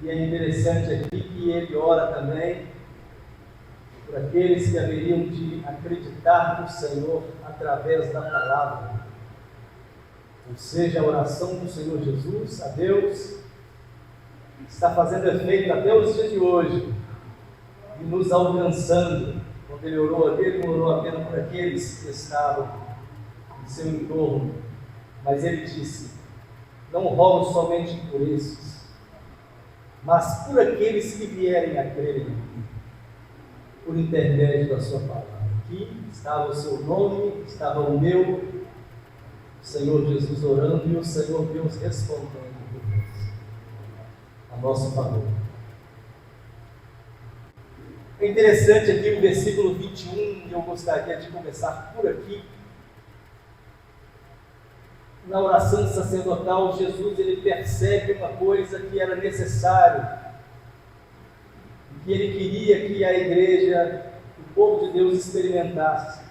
E é interessante aqui que ele ora também por aqueles que haveriam de acreditar no Senhor através da palavra. Ou seja, a oração do Senhor Jesus a Deus está fazendo efeito até os dias de hoje e nos alcançando. Quando ele orou aqui, ele não orou apenas por aqueles que estavam em seu entorno, mas ele disse: não rogo somente por esses, mas por aqueles que vierem a crer em mim, por intermédio da sua palavra. Aqui estava o seu nome, estava o meu, o Senhor Jesus orando e o Senhor Deus respondendo a nosso favor. É interessante aqui o versículo 21, e eu gostaria de começar por aqui. Na oração sacerdotal, Jesus ele percebe uma coisa que era necessário, que ele queria que a igreja, o povo de Deus experimentasse,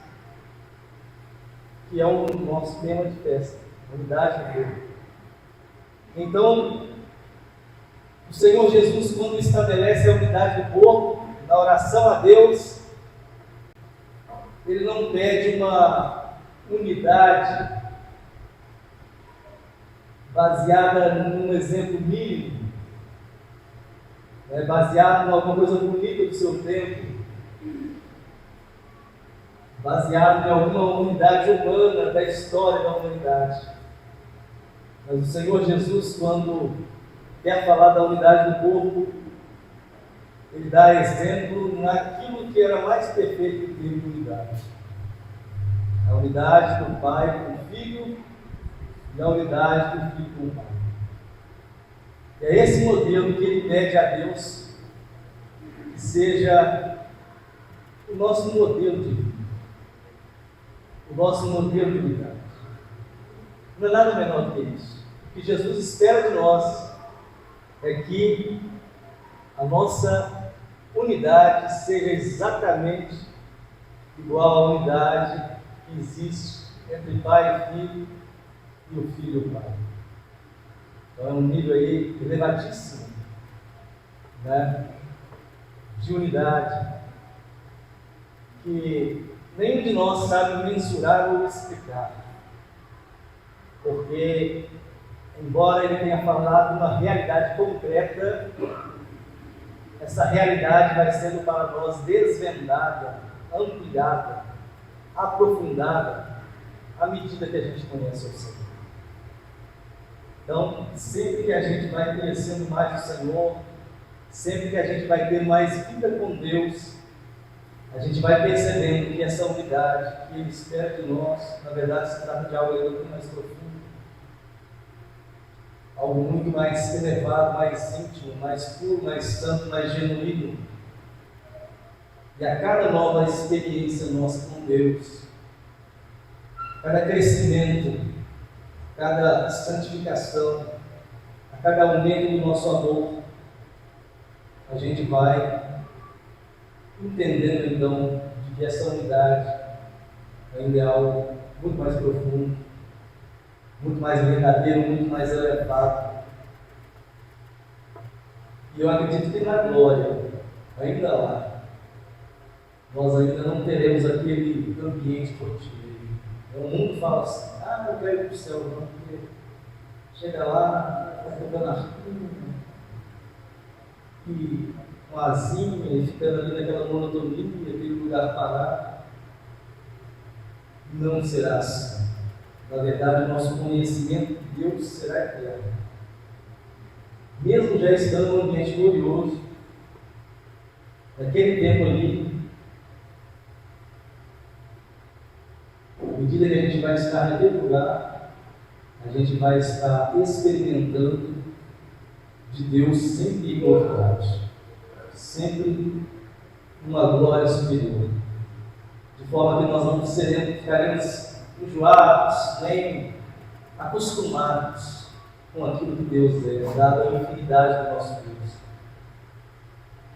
que é o nosso tema de festa, a unidade do povo. Então, o Senhor Jesus, quando estabelece a unidade do povo, na oração a Deus, ele não pede uma unidade baseada num exemplo mínimo, baseado em alguma coisa bonita do seu tempo, baseado em alguma unidade humana da história da humanidade. Mas o Senhor Jesus, quando quer falar da unidade do povo, ele dá exemplo naquilo que era mais perfeito em termos de unidade. A unidade do Pai com o Filho e a unidade do Filho com o Pai. E é esse modelo que ele pede a Deus que seja o nosso modelo de vida, o nosso modelo de unidade. Não é nada menor do que isso. O que Jesus espera de nós é que a nossa unidade seja exatamente igual à unidade que existe entre Pai e Filho e o Filho e o Pai. Então é um nível aí elevadíssimo, de unidade que nenhum de nós sabe mensurar ou explicar, porque embora ele tenha falado uma realidade concreta, essa realidade vai sendo para nós desvendada, ampliada, aprofundada, à medida que a gente conhece o Senhor. Então, sempre que a gente vai conhecendo mais o Senhor, sempre que a gente vai ter mais vida com Deus, a gente vai percebendo que essa unidade que Ele espera de nós, na verdade, se trata de algo muito mais profundo, algo muito mais elevado, mais íntimo, mais puro, mais santo, mais genuíno. E a cada nova experiência nossa com Deus, cada crescimento, cada santificação, a cada aumento do nosso amor, a gente vai entendendo então de que essa unidade ainda é algo muito mais profundo, muito mais verdadeiro, muito mais elevado. E eu acredito que na glória, ainda lá, nós ainda não teremos aquele ambiente rotineiro. O mundo fala assim: não quero ir para o céu, não, porque chega lá, está tocando a e uma asinha, e ficando ali naquela monotonia, aquele lugar parado. Não será assim. Na verdade, o nosso conhecimento de Deus será eterno. Mesmo já estando num ambiente glorioso, naquele tempo ali, à medida que a gente vai estar naquele lugar, a gente vai estar experimentando de Deus sempre igualdade, sempre uma glória superior, de forma que nós não ficaremos enjoados, nem acostumados com aquilo que Deus é, dado a infinidade do nosso Deus,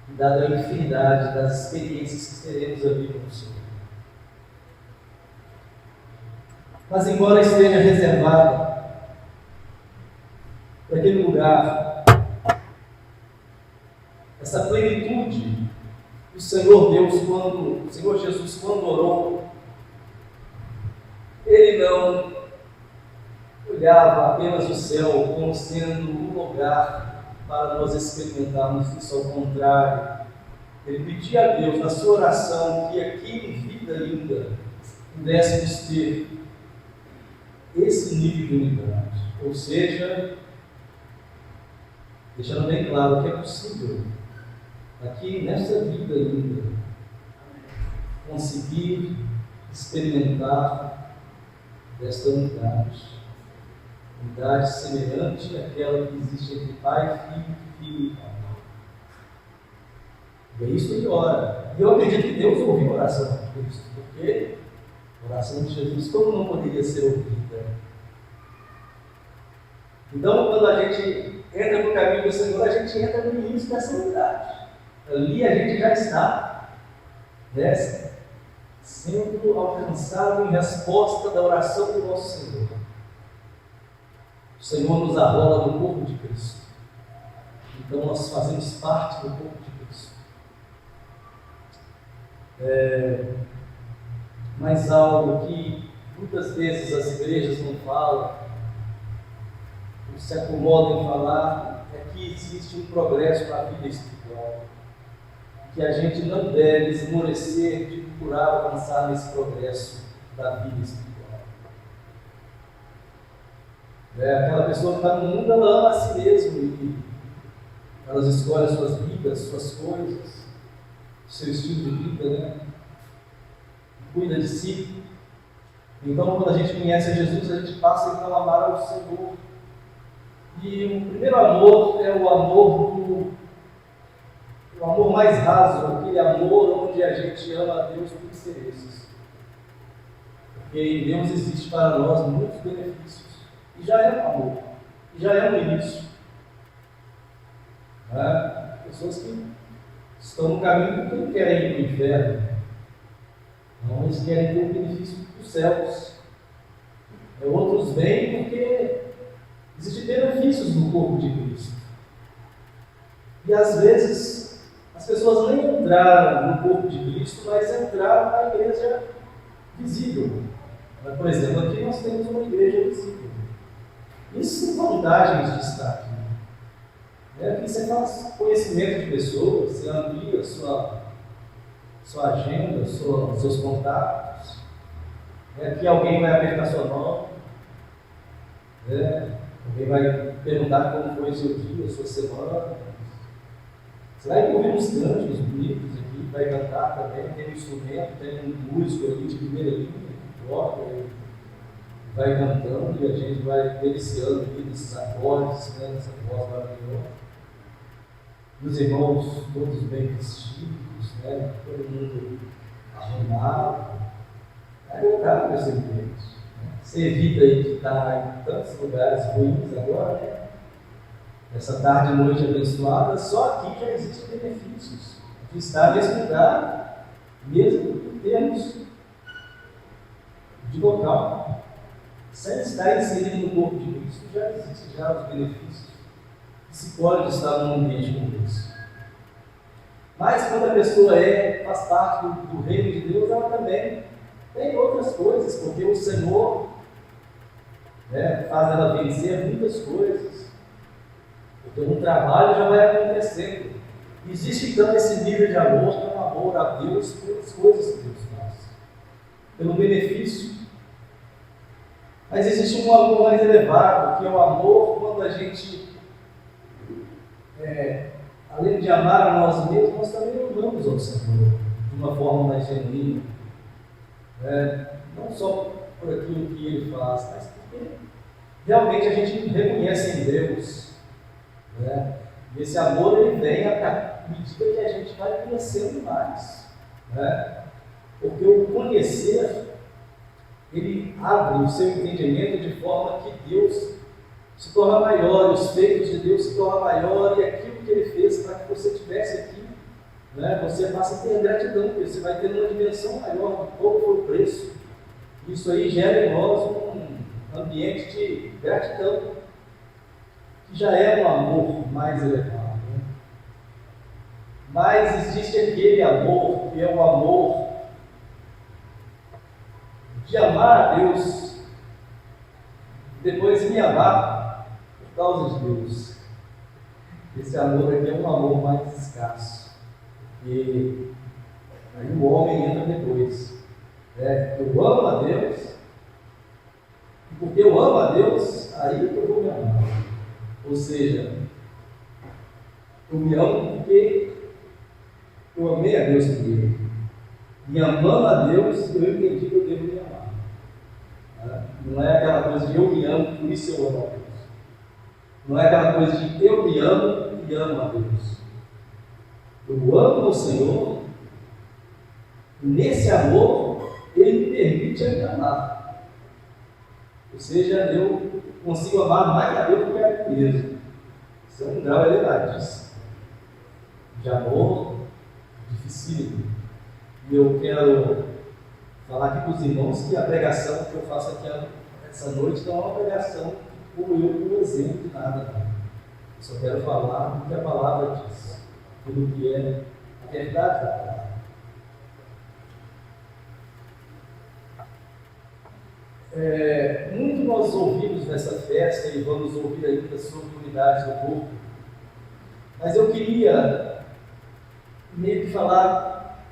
e dado a infinidade das experiências que teremos a vir com o Senhor. Mas embora esteja reservado para aquele lugar essa plenitude do Senhor Jesus, quando orou, ele não olhava apenas o céu como sendo um lugar para nós experimentarmos isso, ao contrário. Ele pedia a Deus, na sua oração, que aqui em vida ainda pudéssemos ter esse nível de unidade. Ou seja, deixando bem claro que é possível, aqui nessa vida ainda, conseguir experimentar desta unidade. Unidade semelhante àquela que existe entre Pai, Filho e Pai. E é isso que ele ora. E eu acredito que Deus ouviu a oração de Cristo, porque a oração de Jesus, como não poderia ser ouvida? Então, quando a gente entra no caminho do Senhor, a gente entra no início dessa unidade. Ali a gente já está, né, sendo alcançado em resposta da oração do nosso Senhor. O Senhor nos arrola no corpo de Cristo. Então nós fazemos parte do corpo de Cristo. Mas algo que muitas vezes as igrejas não falam, não se acomodam em falar, é que existe um progresso na vida espiritual. Que a gente não deve esmorecer de procurar avançar nesse progresso da vida espiritual. Aquela pessoa que está no mundo, ela ama a si mesma e elas escolhem suas vidas, suas coisas, seu estilo de vida, né? Cuida de si. Então, quando a gente conhece a Jesus, a gente passa então a amar ao Senhor. E o primeiro amor é o amor mais raso, aquele amor onde a gente ama a Deus por interesses. Porque em Deus existe para nós muitos benefícios. E já é um amor, e já é um início. Pessoas que estão no caminho porque não querem ir para o inferno. Não, eles querem ter o benefício dos céus. Outros vêm porque existem benefícios no corpo de Cristo. E às vezes as pessoas nem entraram no corpo de Cristo, mas entraram na igreja visível. Por exemplo, aqui nós temos uma igreja visível. Isso são vantagens de estar aqui. Aqui você faz conhecimento de pessoas, você amplia sua agenda, seus contatos. Aqui alguém vai apertar seu nome. Alguém vai perguntar como foi o seu dia, a sua semana. Você vai ouvir uns cânticos bonitos aqui, vai cantar também, tem um instrumento, tem um músico ali de primeira linha, que toca, vai cantando e a gente vai deliciando aqui nesses acordes, nessa voz maravilhosa. Os irmãos todos bem vestidos, todo mundo arrumado. É agradável esse ambiente. Você evita aí de estar em tantos lugares ruins agora, Essa tarde e noite abençoada, só aqui já existem benefícios de estar nesse lugar, mesmo em termos de local. Sem estar inserido no corpo de Cristo, já existem já os benefícios que se pode estar num ambiente como esse. Mas quando a pessoa faz parte do reino de Deus, ela também tem outras coisas, porque o Senhor faz ela vencer muitas coisas. Então o trabalho já vai acontecendo. Existe então esse nível de amor, que é um amor a Deus pelas coisas que Deus faz, pelo benefício. Mas existe um amor mais elevado, que é o amor quando a gente, além de amar a nós mesmos, nós também amamos ao Senhor de uma forma mais genuína. Não só por aquilo que Ele faz, mas porque realmente a gente reconhece em Deus. E esse amor ele vem à medida que a gente vai conhecendo mais. Porque o conhecer, ele abre o seu entendimento de forma que Deus se torna maior, os feitos de Deus se tornam maior, e aquilo que Ele fez para que você estivesse aqui, você passa a ter gratidão, porque você vai ter uma dimensão maior de qual foi o preço. Isso aí gera em nós um ambiente de gratidão, que já é um amor mais elevado. Mas existe aquele amor que é o amor de amar a Deus, depois me amar por causa de Deus. Esse amor aqui é um amor mais escasso, porque aí o homem entra depois. Eu amo a Deus, e porque eu amo a Deus, aí eu vou me amar. Ou seja, eu me amo porque eu amei a Deus primeiro. Me amando a Deus, eu entendi que eu devo me amar. Não é aquela coisa de eu me amo, por isso eu amo a Deus. Não é aquela coisa de eu me amo e amo a Deus. Eu amo o Senhor, e nesse amor, Ele me permite me amar. Ou seja, eu consigo amar mais a Deus do que a mim mesmo. Isso é um grau elevadíssimo de amor, dificílimo. E eu quero falar aqui para os irmãos que a pregação que eu faço aqui essa noite não é uma pregação como eu, por exemplo, de nada. Não. Eu só quero falar o que a palavra diz, tudo que é a verdade da palavra. Muito nós ouvimos nessa festa e vamos ouvir ainda sobre unidade do corpo, mas eu queria meio que falar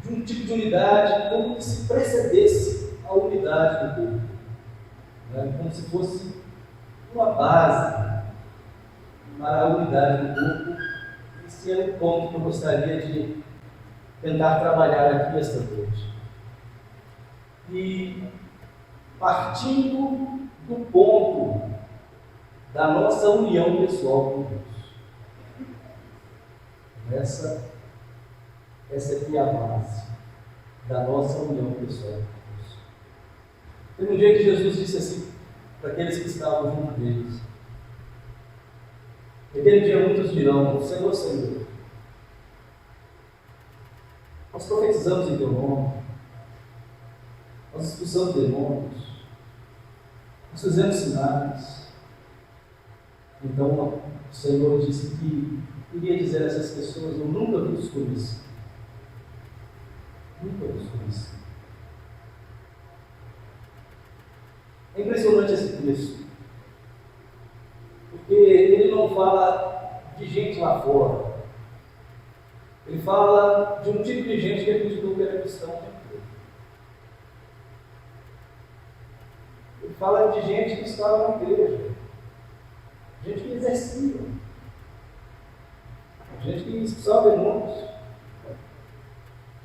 de um tipo de unidade como se precedesse a unidade do corpo, como se fosse uma base para a unidade do corpo. Esse é o ponto que eu gostaria de tentar trabalhar aqui esta noite. E partindo do ponto da nossa união pessoal com Deus. Essa aqui é a base da nossa união pessoal com Deus. Teve um dia que Jesus disse assim para aqueles que estavam junto deles: naquele dia muitos dirão, Senhor, Senhor, nós profetizamos em teu nome, nós expulsamos demônios, nós fizemos sinais. Então o Senhor disse que iria dizer a essas pessoas: eu nunca vos conheci. Nunca vos conheci. É impressionante esse texto, porque ele não fala de gente lá fora, ele fala de um tipo de gente que acreditou que era cristão. Ele fala de gente que estava na igreja, gente que exercia, gente que expulsava demônios,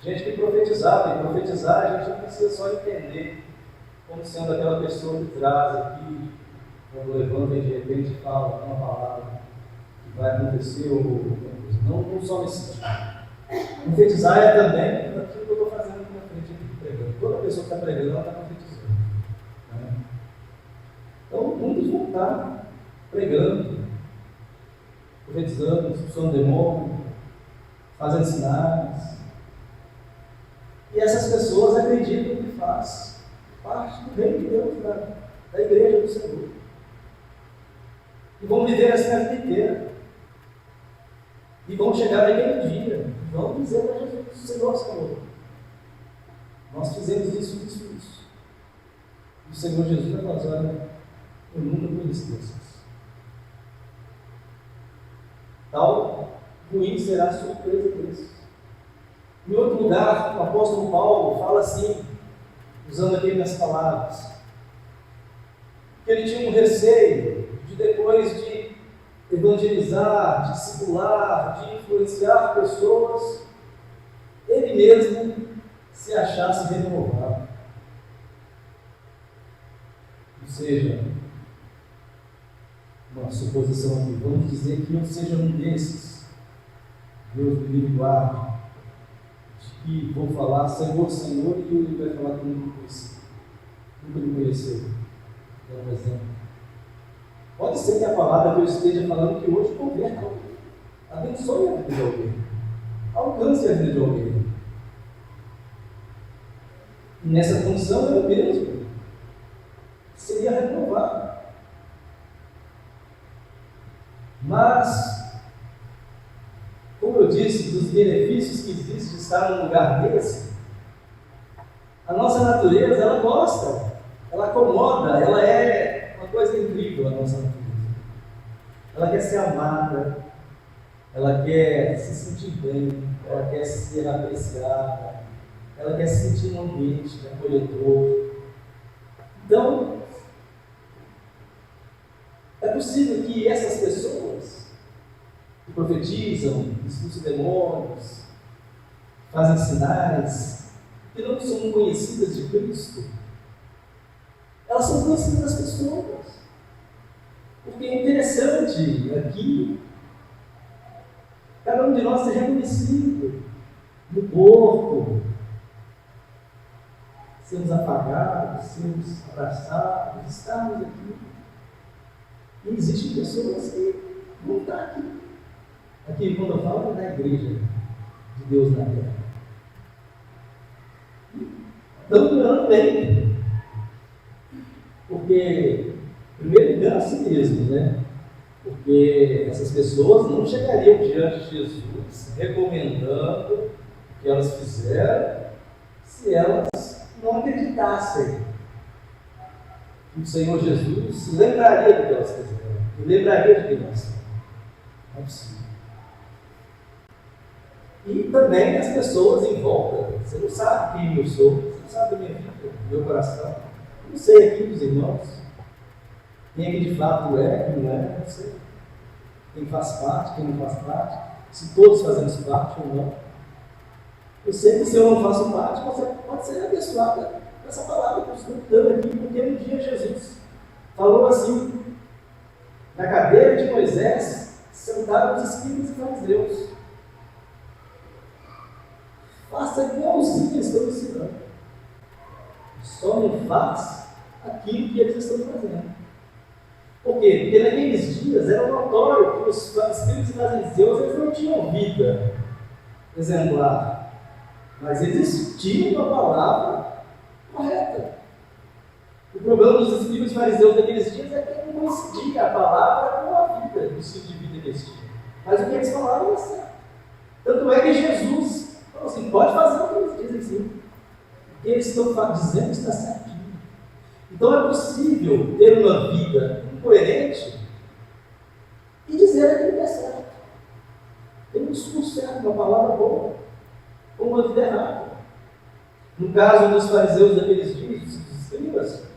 gente que profetizava. E profetizar a gente não precisa só entender como sendo aquela pessoa que traz aqui, quando levanta e de repente fala uma palavra que vai acontecer ou alguma coisa. Não só nesse sentido. Profetizar é também aquilo que eu estou fazendo aqui na frente, aqui pregando. Toda pessoa que está pregando, ela está profetizando. Então, muitos vão estar pregando, profetizando, expulsando demônio, fazendo sinais. E essas pessoas acreditam que faz parte do reino de Deus, da igreja do Senhor. E vão viver assim a vida inteira. E vão chegar naquele dia, e vão dizer para Jesus: Senhor, Senhor, nós fizemos isso. E o Senhor Jesus vai falar: olha, eu nunca conheci vocês. Tal ruim será a surpresa deles. Em outro lugar, o apóstolo Paulo fala assim, usando aqui minhas palavras, que ele tinha um receio de, depois de evangelizar, discipular, de influenciar pessoas, ele mesmo se achasse renovado. Ou seja, uma suposição aqui, vamos dizer que eu seja um desses, Deus me livre e guarde, de que vou falar Senhor, Senhor, e ele vai falar que nunca me conheceu. É um exemplo. Pode ser que a palavra que eu esteja falando que hoje converta alguém, abençoe a vida de alguém, alcance a vida de alguém. E nessa função eu mesmo seria renovado. Mas, como eu disse, dos benefícios que existe de estar num lugar desse, a nossa natureza, ela gosta, ela acomoda, ela é uma coisa incrível, a nossa natureza. Ela quer ser amada, ela quer se sentir bem, ela quer ser apreciada, ela quer se sentir num ambiente acolhedor. Então, é possível que essas pessoas que profetizam, expulsam demônios, fazem sinais, que não são conhecidas de Cristo, elas são conhecidas das pessoas. Porque é interessante aqui, cada um de nós ser reconhecido no corpo, sermos apagados, sermos abraçados, estarmos aqui. E existem pessoas que não estão aqui. Aqui, quando eu falo, é da igreja de Deus na terra. Estão engano bem. Porque, primeiro, engana a si mesmo, né? Porque essas pessoas não chegariam diante de Jesus recomendando o que elas fizeram se elas não acreditassem que o Senhor Jesus se lembraria do que elas fizeram e lembraria de quem elas são. Não é possível. E também as pessoas em volta. Você não sabe quem eu sou, você não sabe da minha vida, do meu coração. Eu não sei aqui dos irmãos. Quem aqui de fato é, quem não é, não sei. Quem faz parte, quem não faz parte. Se todos fazemos parte ou não. Eu sei que se eu não faço parte, você pode ser abençoada com essa palavra que eu estou dando aqui, porque um dia Jesus falou assim, na cadeira de Moisés, sentaram os escribas e fariseus. Faça igualzinho eles estão ensinando. Só não faz aquilo que eles estão fazendo. Por quê? Porque naqueles dias era notório que os escribas e fariseus eles não tinham vida exemplar. Mas eles tinham a palavra correta. O problema dos escribas e fariseus daqueles dias é que não coincidia a palavra com a vida, o estilo de vida que eles tinham. Mas o que eles falavam era certo. Tanto é que Jesus falou assim, pode fazer o que eles dizem sim. Porque eles estão dizendo que está certinho. Então é possível ter uma vida incoerente e dizer aquilo que é certo. Ter um discurso certo, uma palavra boa, ou uma vida errada. No caso dos fariseus daqueles dias, dos escribas,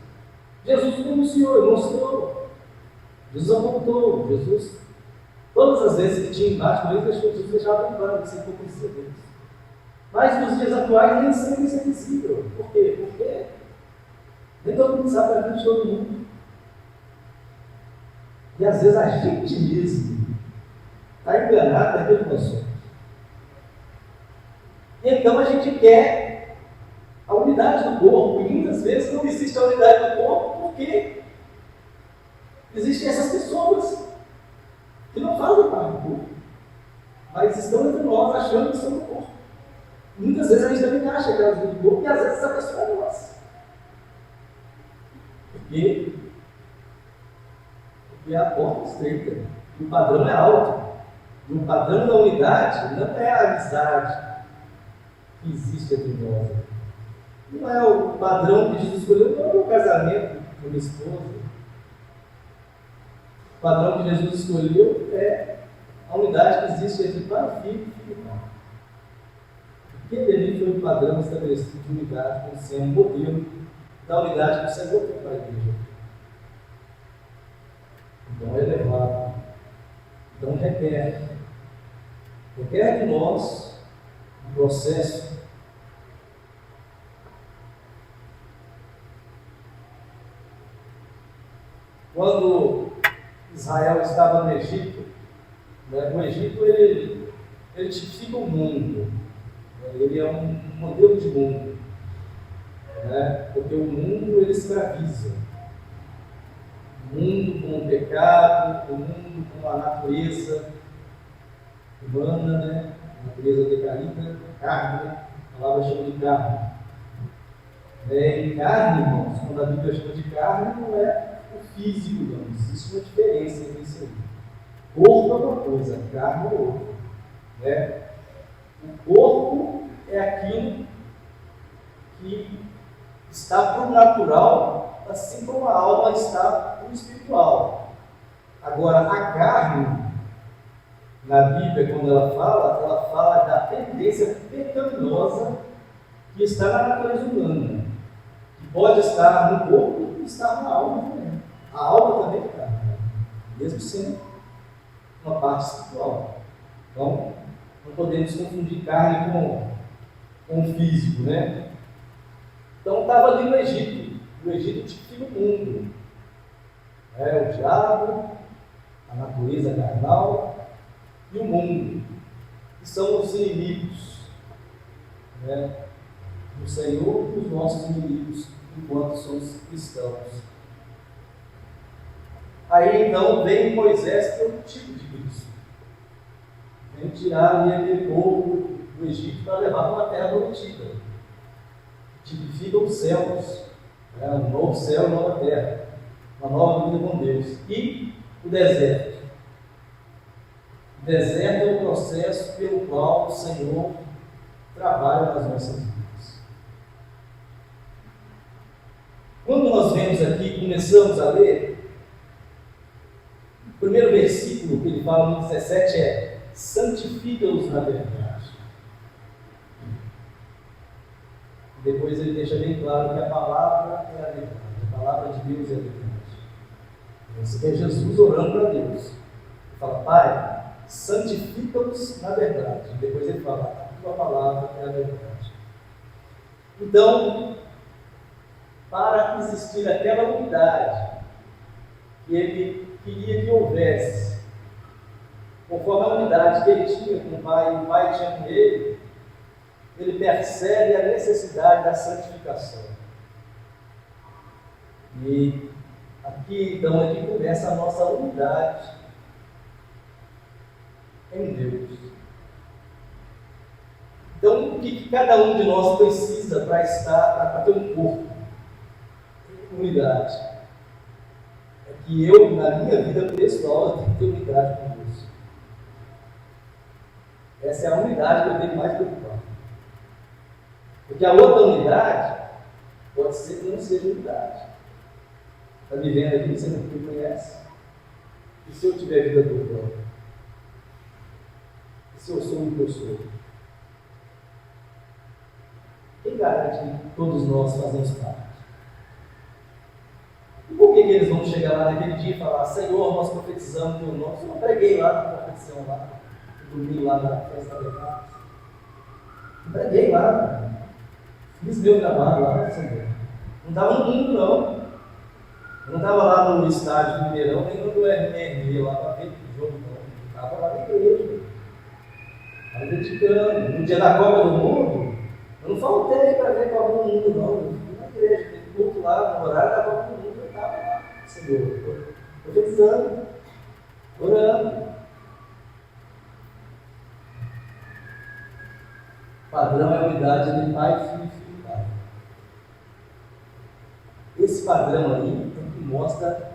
Jesus denunciou, mostrou. Jesus apontou, Jesus, todas as vezes que tinha embate com eles, Jesus deixava em claro essa hipocrisia deles. Mas nos dias atuais nem sempre isso é visível. Por quê? Porque nem todo mundo sabe a vida de todo mundo. E às vezes a gente mesmo está enganado daquilo que nós somos. Então a gente quer a unidade do corpo, e muitas vezes não existe a unidade do corpo porque existem essas pessoas que não fazem parte do corpo, mas estão entre nós achando que são do corpo. Muitas vezes a gente também acha que elas são do corpo e às vezes essa pessoa é nossa. Porque a porta é estreita, e o padrão é alto. E o padrão da unidade não é a amizade que existe entre nós. Não é o padrão que Jesus escolheu, não é o casamento com a esposa. O padrão que Jesus escolheu é a unidade que existe entre pai e filho e pai. Porque ele foi o padrão estabelecido de unidade, como sendo um modelo da unidade que você botou para a igreja. Então é elevado. Então requer de nós um processo quando Israel estava no Egito, né, o Egito ele tipifica o mundo, né, ele é um modelo de mundo, né, porque o mundo ele escraviza. O mundo com o pecado, o mundo com a natureza humana, né? A natureza decaída, carne, a palavra chama de carne. E carne, irmãos, quando a Bíblia chama de carne, não é o físico, não. Existe uma diferença entre isso aí. Corpo é uma coisa, carne é outra. né? O corpo é aquilo que está para o natural, assim como a alma está para o espiritual. Agora, a carne, na Bíblia, quando ela fala da tendência pecaminosa que está na natureza humana, que pode estar no corpo e estar na alma também. A alma também está, mesmo sendo uma parte espiritual. Então, não podemos confundir carne com o físico, né? Então, estava ali no Egito. O Egito tipifica o mundo. O diabo, a natureza carnal e o mundo, que são os inimigos, né, do Senhor e os nossos inimigos, enquanto somos cristãos. Aí então vem Moisés, que é o tipo de Cristo. Vem tirar ali aquele povo do Egito para levar para uma terra prometida. Tipifica os céus, um novo céu e nova terra, uma nova vida com Deus. E o deserto. O deserto é o processo pelo qual o Senhor trabalha nas nossas vidas. Quando nós vemos aqui, começamos a ler, o primeiro versículo que ele fala no 17 é: santifica-os na verdade. Depois ele deixa bem claro que a palavra é a verdade, a palavra de Deus é a verdade. Esse é Jesus orando para Deus. Ele fala: Pai, santifica-os na verdade. E depois ele fala: a tua palavra é a verdade. Então, para existir aquela unidade que ele queria que houvesse, conforme a unidade que ele tinha com o Pai e o Pai tinha com ele, ele percebe a necessidade da santificação. E aqui então é que começa a nossa unidade em Deus. Então, o que cada um de nós precisa para ter um corpo? Unidade. É que eu, na minha vida pessoal, eu tenho que ter unidade com Deus. Essa é a unidade que eu tenho que mais preocupar. Porque a outra unidade pode ser que não seja unidade. Está me vendo aqui, você não me conhece? E se eu tiver vida dupla? E se eu sou o que eu sou? Quem garante que todos nós fazemos parte? E por que eles vão chegar lá naquele dia e falar: Senhor, nós profetizamos teu nome? Eu não preguei lá na profetição, lá, dormi lá na festa da verdade. Não preguei lá, fiz meu trabalho lá, Senhor. Não estava no mundo, não. Eu não estava lá no estádio do Mineirão, nem no RMR lá para ver o jogo, não. Estava lá na igreja. Estava dedicando. No dia da Copa do Mundo, eu não faltei para ver a Copa do Mundo, não. Eu fui na igreja, teve culto lá, no horário da Copa do Mundo, eu estava lá, Senhor, profetizando, orando. O padrão é a unidade de Pai, Filho e Filho e Pai. Esse padrão aí é que mostra,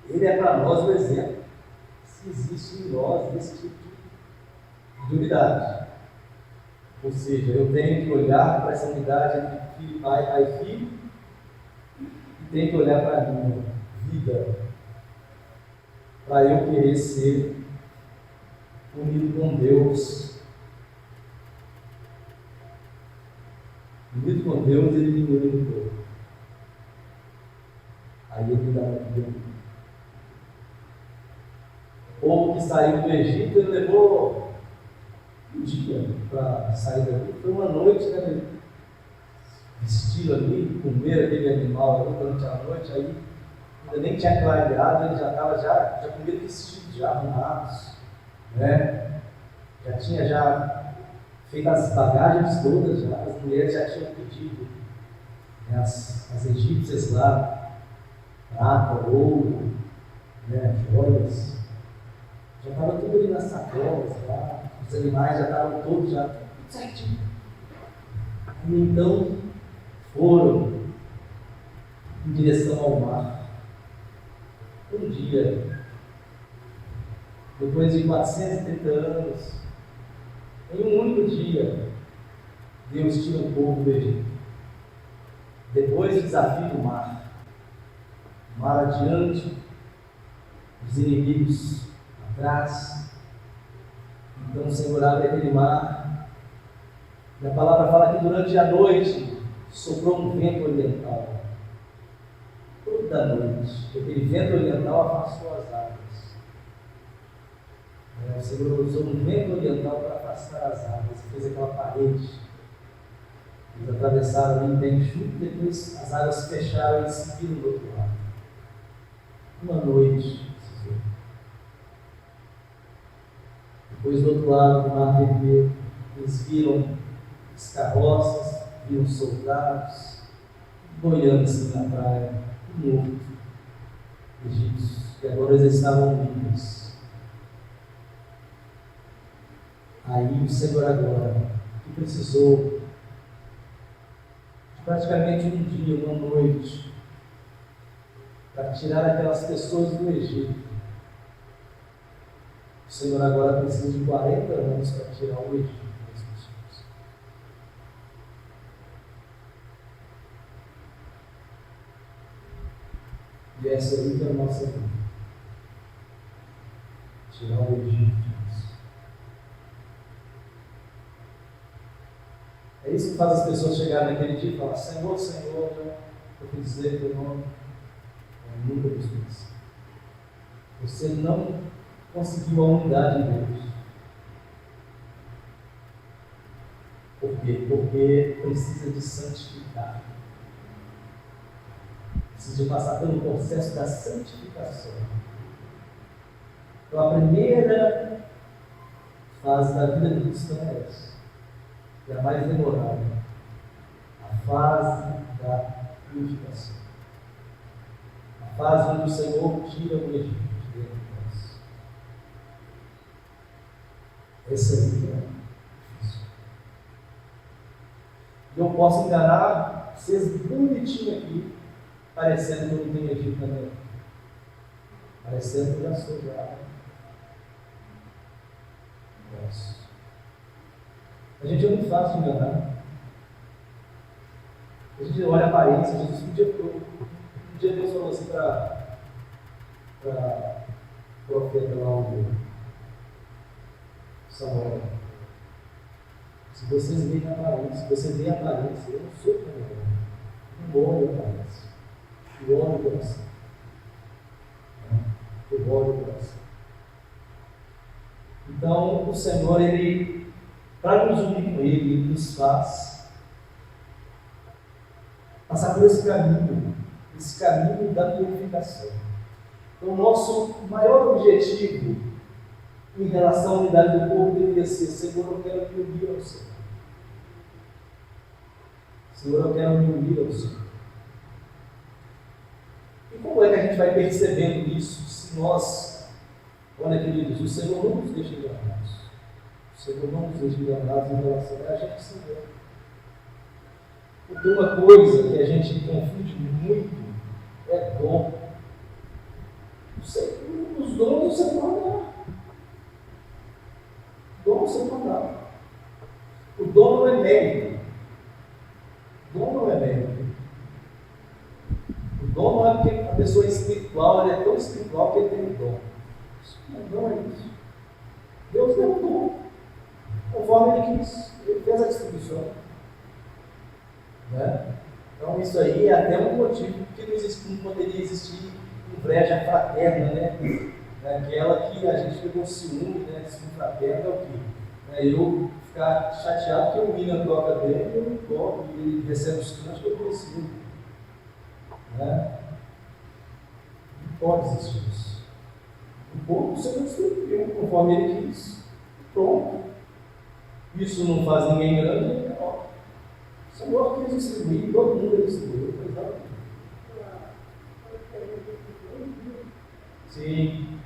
ele é para nós o exemplo, se existe em nós esse tipo de unidade. Ou seja, eu tenho que olhar para essa unidade entre filho e pai, pai e filho, e tenho que olhar para a minha vida, para eu querer ser unido com Deus. Unido com Deus, ele me une no corpo. Aí ele me dá uma vida. O povo que saiu do Egito, ele levou um dia para sair daqui. Foi uma noite, né? Vestir ali, comer aquele animal ali durante a noite. Aí ainda nem tinha clareado, ele já estava já com ele vestido, já arrumados, né? Já tinha feito as bagagens todas, já, as mulheres já tinham pedido, né? As egípcias lá, prata, ouro, né? Joias. Já estava tudo ali nas sacolas, lá. Os animais já estavam todos já tudo certinho. E então foram em direção ao mar. Um dia, depois de 430 anos, Em um único dia, Deus tira o povo do Egito. Depois do desafio do mar. O mar adiante, os inimigos atrás. Então o Senhor abre aquele mar. E a palavra fala que durante a noite soprou um vento oriental. Toda noite. Aquele vento oriental afastou as águas. O Senhor usou um vento oriental para afastar as águas. Fez aquela parede. Eles atravessaram ali bem junto, depois as águas fecharam e seguiram do outro lado. Uma noite. Depois do outro lado do mar vermelho, eles viram as carroças, viram soldados, boiando assim na praia, morto, egípcios, e agora eles estavam livres. Aí o Senhor agora, que precisou de praticamente um dia, uma noite, para tirar aquelas pessoas do Egito, o Senhor agora precisa de 40 anos para tirar o Egito das pessoas. E essa aí que é a nossa vida. Tirar o Egito de nós. É isso que faz as pessoas chegarem naquele dia e falar: Senhor, Senhor, eu quis dizer teu nome. Eu nunca vos conheci. Você não conseguiu a unidade em Deus. Por quê? Porque precisa de santificar. Precisa de passar pelo processo da santificação. Então a primeira fase da vida do cristão é essa. É a mais demorada. A fase da purificação. A fase onde o Senhor tira o Egito de dentro de nós. Essa aí é difícil. E eu posso enganar vocês bonitinho aqui, parecendo que eu não tenho Egito também. Parecendo que eu já sou já. Nossa. A gente é muito fácil de enganar. A gente olha a aparência. Jesus um dia Deus falou assim para o profeta lá, o Samuel: se vocês veem a aparência, se você vê a aparência, eu não sou como eu. Eu olho a aparência. Eu olho o coração. Eu olho o coração. Então, o Senhor, Ele, para nos unir com Ele, Ele nos faz passar por esse caminho da purificação. Então, o nosso maior objetivo em relação à unidade do povo deveria ser: Senhor, eu quero me unir ao Senhor. Senhor, eu quero me unir ao Senhor. E como é que a gente vai percebendo isso se nós, olha queridos, o Senhor não nos deixa enganados. O Senhor não nos deixa enganados em relação a gente, Senhor. Porque uma coisa que a gente confunde muito é dom. Os dons do Senhor não. Dom você não dá. O dom não é mérito. O dom não é mérito. O dom não é porque a pessoa é espiritual, ela é tão espiritual que ele tem um dom. Não é isso. Deus deu um dom, conforme Ele quis. Ele fez a distribuição. Né? Então isso aí é até um motivo que não poderia existir inveja fraterna, né? Aquela que a gente pegou ciúme, né? Ciúme fraterno é o quê? Eu ficar chateado que o William toca bem e eu não toco, e ele recebe os cantos que eu consigo. Né? Não pode existir isso. O povo você não distribuiu conforme ele quis. Pronto. Isso não faz ninguém grande, não. O Senhor quis distribuir, todo mundo distribuiu. Sim.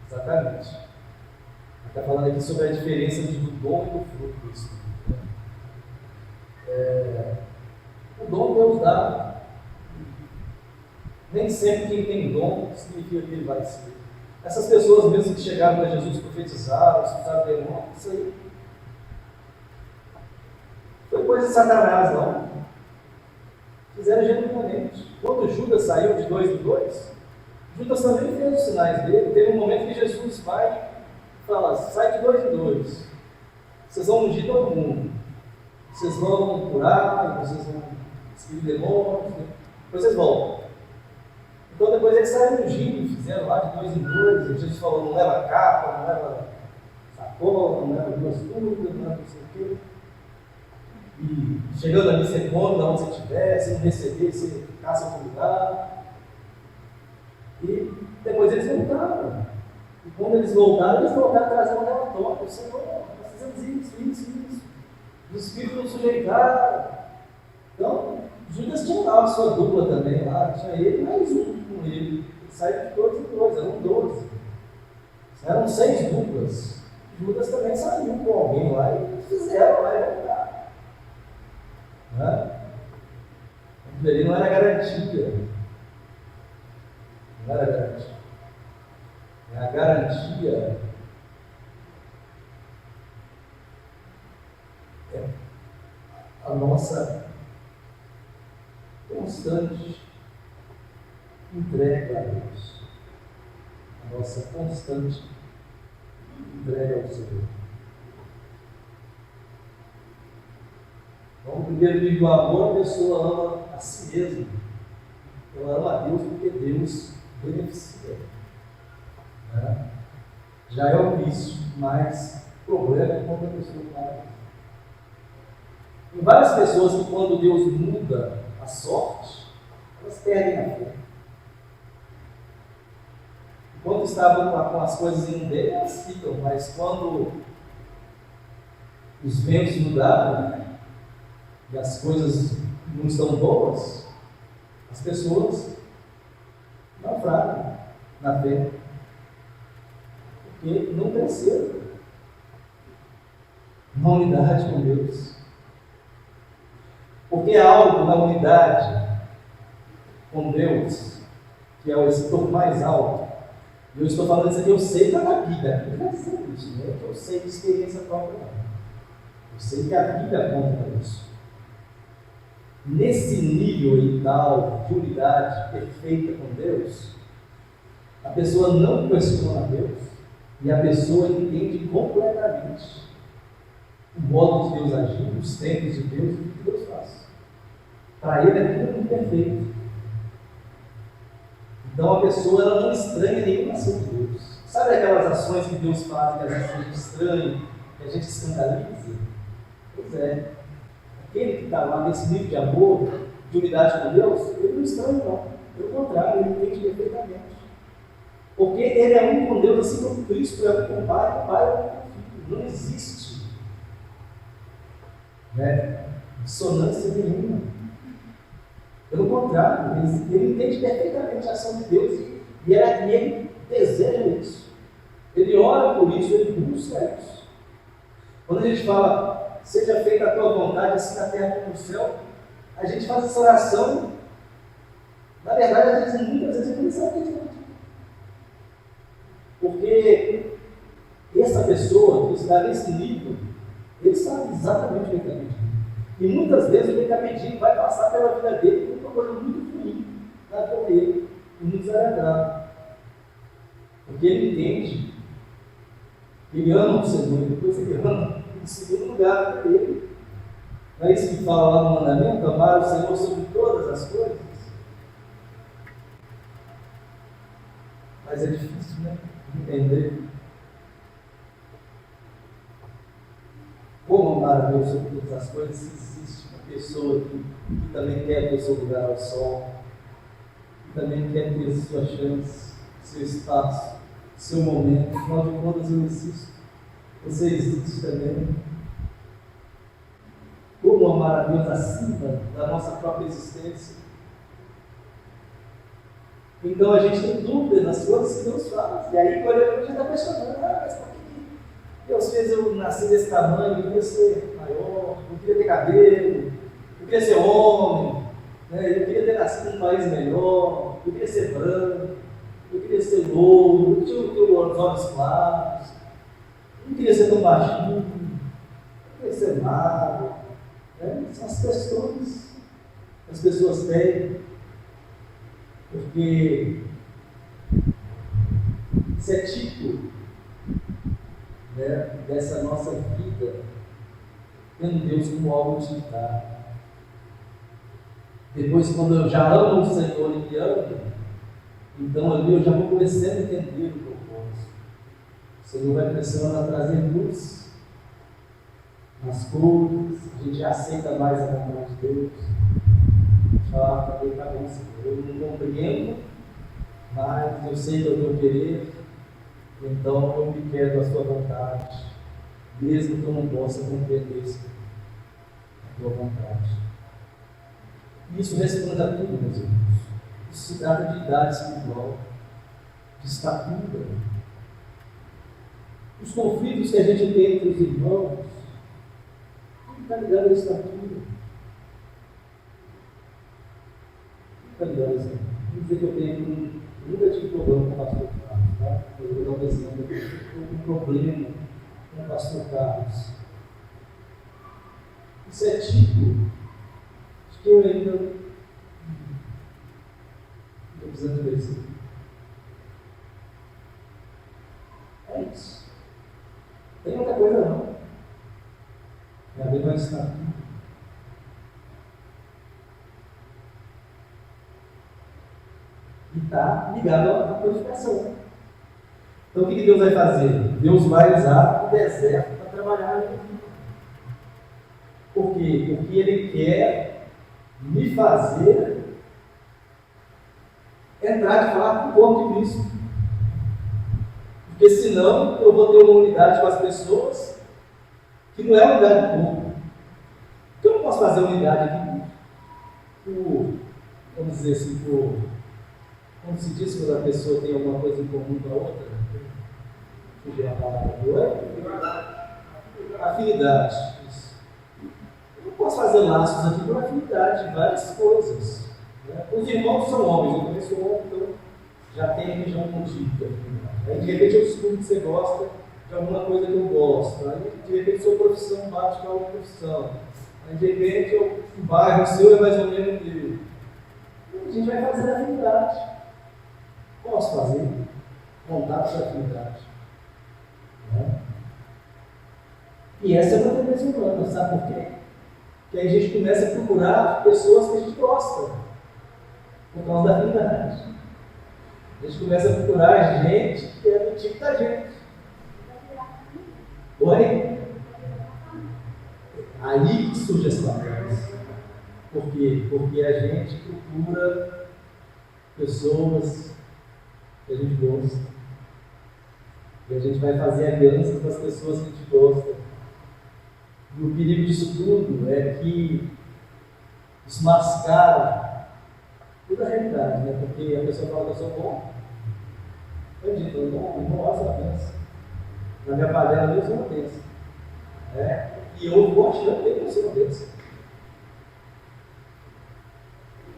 Exatamente. Está falando aqui sobre a diferença do dom e do fruto do Espírito. O dom Deus dá. Nem sempre quem tem dom significa que ele vai ser. Essas pessoas mesmo que chegaram para Jesus profetizaram, expulsaram demônios, isso aí foi coisa de Satanás, não. Fizeram genuinamente. Quando Judas saiu de 2 em 2, Judas também fez os sinais dele. Teve um momento que Jesus vai e fala: sai de 2 em 2. Vocês vão ungir todo mundo. Vocês vão curar, vocês vão expelir demônios, depois vocês voltam. Então depois eles saíram ungindo, fizeram lá de 2 em 2. E Jesus falou: não leva capa, não leva sacola, não leva 2 túnicas, não leva não sei o quê. E chegando ali, você come de onde você estiver, se não receber, você caça outro lugar. E depois eles voltaram. E quando eles voltaram trazendo um relatório: Senhor, nós fizemos isso. Os espíritos não sujeitaram. Então, Judas tinha lá a sua dupla também, lá, tinha ele mais um com ele. Ele saiu de 2 em 2, eram 12. Eram 6 duplas. Judas também saiu com alguém lá e fizeram lá e voltaram. Aquilo ali não era garantia. Não era garantia. A garantia é a nossa constante entrega a Deus. A nossa constante entrega ao Senhor. Então, no primeiro nível do amor, a pessoa ama a si mesma. Ela ama a Deus porque Deus beneficia. Já é um vício, mas o problema é quando a pessoa não. Tem várias pessoas que, quando Deus muda a sorte, elas perdem a fé. Quando estavam com as coisas indo bem, elas ficam, mas quando os ventos mudaram e as coisas não estão boas, as pessoas naufragam na fé. Porque não cresceram na unidade com Deus. Porque há algo na unidade com Deus, que é o setor mais alto. E eu estou falando isso aqui, eu sei da Bíblia. Não quer dizer isso, né? Eu sei de experiência própria. Eu sei que a Bíblia aponta isso. Nesse nível e tal de unidade perfeita com Deus, a pessoa não questiona Deus. E a pessoa entende completamente o modo de Deus agir, os tempos de Deus e o que Deus faz. Para ele é tudo muito perfeito. Então a pessoa ela não estranha nenhuma ação de Deus. Sabe aquelas ações que Deus faz que às vezes a gente estranha, que a gente escandaliza? Pois é. Aquele que está lá nesse nível de amor, de unidade com Deus, ele não estranha não. Pelo contrário, ele entende perfeitamente. Porque ele é um com Deus, assim como Cristo é um com o Pai é um com o Filho. Não existe dissonância nenhuma. Pelo contrário, ele entende perfeitamente a ação de Deus e ele deseja isso. Ele ora por isso, ele busca isso. Quando a gente fala, seja feita a tua vontade, assim na terra como no céu, a gente faz essa oração. Na verdade, muitas vezes a gente não sabe o que é. Porque essa pessoa que está nesse nível, ele sabe exatamente o que ele está pedindo. E muitas vezes o que ele está pedindo vai passar pela vida dele por uma coisa muito ruim na vida dele, e muito desagradável. Porque ele entende, ele ama o Senhor, e depois ele ama em segundo lugar dele. Não é isso que fala lá no mandamento? Amar o Senhor sobre todas as coisas. Mas é difícil, né? Entender como amar a Deus sobre todas as coisas se existe uma pessoa que também quer ter seu lugar ao sol, que também quer ter sua chance, seu espaço, seu momento. Afinal de contas, eu existo, você existe também. Como amar a Deus acima da nossa própria existência? Então a gente tem dúvidas nas coisas que Deus faz. E aí, quando a gente está questionando, mas por que Deus fez eu nascer desse tamanho? Eu queria ser maior, eu queria ter cabelo, eu queria ser homem, eu queria ter nascido num país melhor, eu queria ser branco. eu queria ser louro, eu tinha os olhos claros, não queria ser tão baixinho, não queria ser magro. São as questões que as pessoas têm, porque isso é tipo dessa nossa vida, tendo Deus como algo utilitário. Depois, quando eu já amo o Senhor e me amo, então ali eu já vou começando a entender o propósito. O Senhor vai começando a trazer luz nas coisas, a gente já aceita mais a vontade de Deus. Fala, tá bom, Senhor, eu não compreendo, mas eu sei do teu querer, então eu me quero da sua vontade, mesmo que eu não possa compreender a tua vontade. Isso responde a tudo, meus irmãos. Isso se trata de idade espiritual, de estatura. Os conflitos que a gente tem entre os irmãos, não está ligado à estatura. Não está ligado à estatura. Vou dizer que eu nunca tive problema com o pastor Carlos, tá? Eu vou dar um exemplo aqui. Eu tive um problema com o pastor Carlos. Isso é tipo que eu ainda estou precisando ver isso. É isso. Tem outra coisa não. É a ver com a estatura. E está ligado à purificação. Então o que Deus vai fazer? Deus vai usar o deserto para trabalhar na minha vida. Por quê? Porque Ele quer me fazer entrar de falar com o corpo de Cristo. Porque senão eu vou ter uma unidade com as pessoas que não é a unidade do corpo. Então eu não posso fazer unidade aqui vamos dizer assim, como se diz quando a pessoa tem alguma coisa em comum com a outra? Fugir a palavra afinidade. Eu não posso fazer laços aqui por afinidade de várias coisas. Os irmãos são homens, eu conheço um homem, então já tem a região contigo. Aí de repente eu descubro que você gosta de alguma coisa que eu gosto. Aí de repente sua profissão bate com a outra profissão. Aí de repente o bairro seu é mais ou menos dele. A gente vai fazer afinidade. Posso fazer? Contato de afinidade. E essa é uma tendência humana, sabe por quê? Que aí a gente começa a procurar pessoas que a gente gosta, por causa da afinidade. A gente começa a procurar gente que é do tipo da gente. Oi? Aí que surge as palavras. Por quê? Porque a gente procura pessoas que a gente gosta. E a gente vai fazer aliança com as pessoas que a gente gosta. E o perigo disso tudo é que desmascara toda a realidade, né? Porque a pessoa fala que eu sou bom. Eu digo, eu não gosto da pensa. Na minha panela eu sou uma pensa. E eu vou achando que eu sou uma pensa.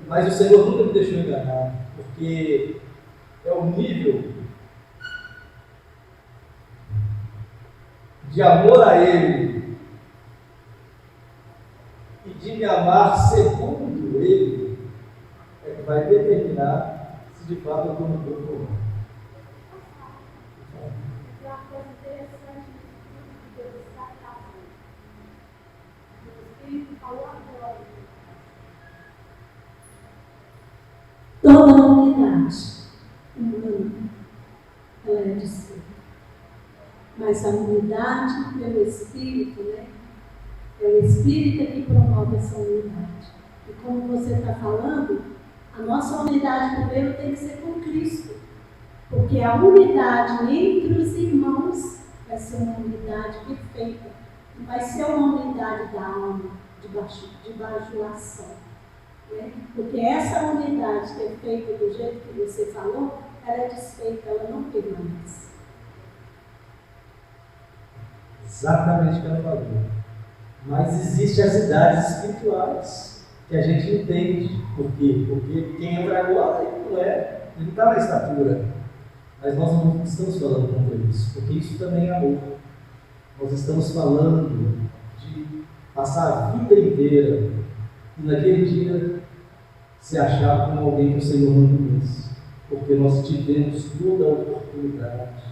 Mas o Senhor nunca me deixou enganar, porque é o nível de amor a Ele e de me amar segundo Ele é que vai determinar se de fato eu estou no corpo ou não. Uma coisa interessante que Deus está trazendo. O Espírito falou agora. Toda a unidade humana, ela é desfeita. Mas a unidade pelo Espírito, né? É o Espírito que promove essa unidade. E como você está falando, a nossa unidade primeiro tem que ser com Cristo. Porque a unidade entre os irmãos vai ser uma unidade perfeita. Não vai ser uma unidade da alma, de bajulação. Né? Porque essa unidade que é feita do jeito que você falou, ela é desfeita, ela não permanece. Exatamente o que ela falou. Mas existem as idades espirituais que a gente entende. Por quê? Porque quem entra agora, ele não está na estatura. Mas nós não estamos falando contra isso, porque isso também é amor. Nós estamos falando de passar a vida inteira e naquele dia se achar como alguém que o Senhor não conhece, porque nós tivemos toda a oportunidade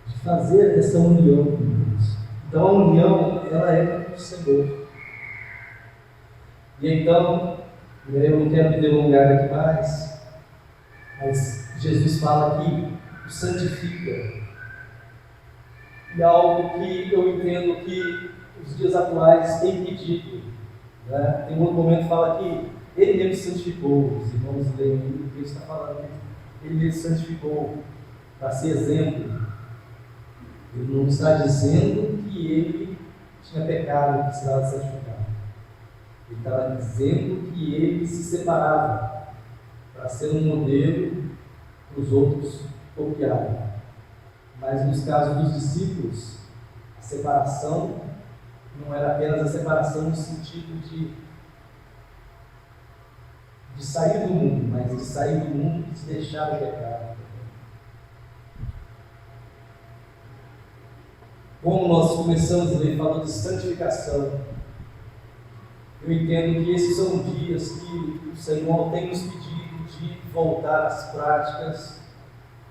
de fazer essa união com Deus. Então a união, ela é com o Senhor. E então, eu não quero me delongar aqui mais, mas Jesus fala que o santifica. E é algo que eu entendo que os dias atuais têm pedido. Né? Tem um outro momento que fala que Ele mesmo santificou. Os irmãos leem o que ele está falando. Ele mesmo santificou para ser exemplo. Ele não está dizendo que ele tinha pecado e precisava santificar. Ele estava dizendo que ele se separava para ser um modelo para os outros copiarem. Mas nos casos dos discípulos, a separação não era apenas a separação no sentido de sair do mundo, mas de sair do mundo e se deixar o pecado. Como nós começamos a ler, falando de santificação, eu entendo que esses são dias que o Senhor tem nos pedido de voltar às práticas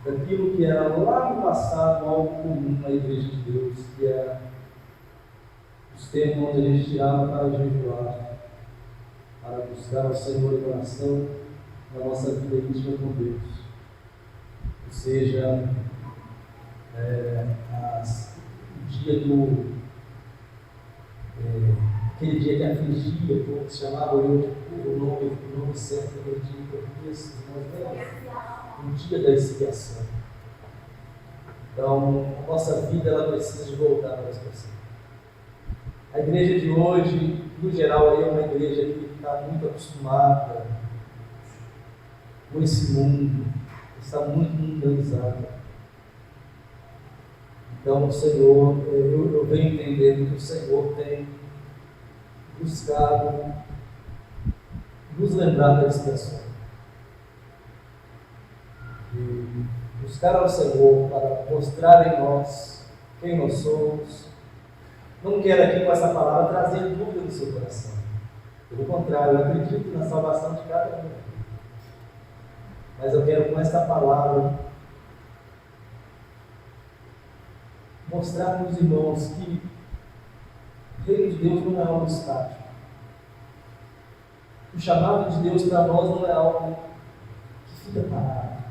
daquilo que era lá no passado algo comum na Igreja de Deus, que era os tempos onde a gente tirava para jejuar, para buscar o Senhor em oração na nossa vida íntima com Deus. Ou seja, o dia aquele dia que afligia, como se chamava o nome certo daquele dia em português, o dia da expiação. Então, a nossa vida ela precisa de voltar para essa pessoa. A igreja de hoje, no geral, é uma igreja que está muito acostumada com esse mundo, está muito mundanizada. Então, o Senhor, eu venho entendendo que o Senhor tem buscado nos lembrar da expiação. E buscar ao Senhor para mostrar em nós quem nós somos. Não quero aqui com essa palavra trazer dúvida no seu coração. Pelo contrário, eu acredito na salvação de cada um. Mas eu quero com essa palavra mostrar para os irmãos que o reino de Deus não é algo estático. O chamado de Deus para nós não é algo que fica parado.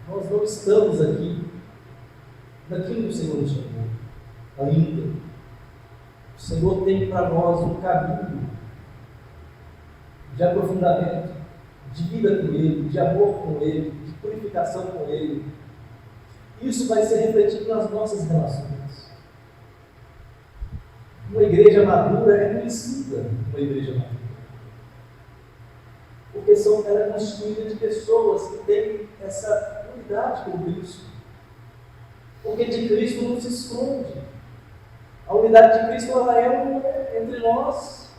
Nós não estamos aqui naquilo que o Senhor nos chamou ainda. O Senhor tem para nós um caminho de aprofundamento, de vida com Ele, de amor com Ele, de purificação com Ele. Isso vai ser refletido nas nossas relações. Uma igreja madura é conhecida, uma igreja madura. Porque ela é constituída de pessoas que têm essa unidade com Cristo. Porque de Cristo não se esconde. A unidade de Cristo ela é entre nós,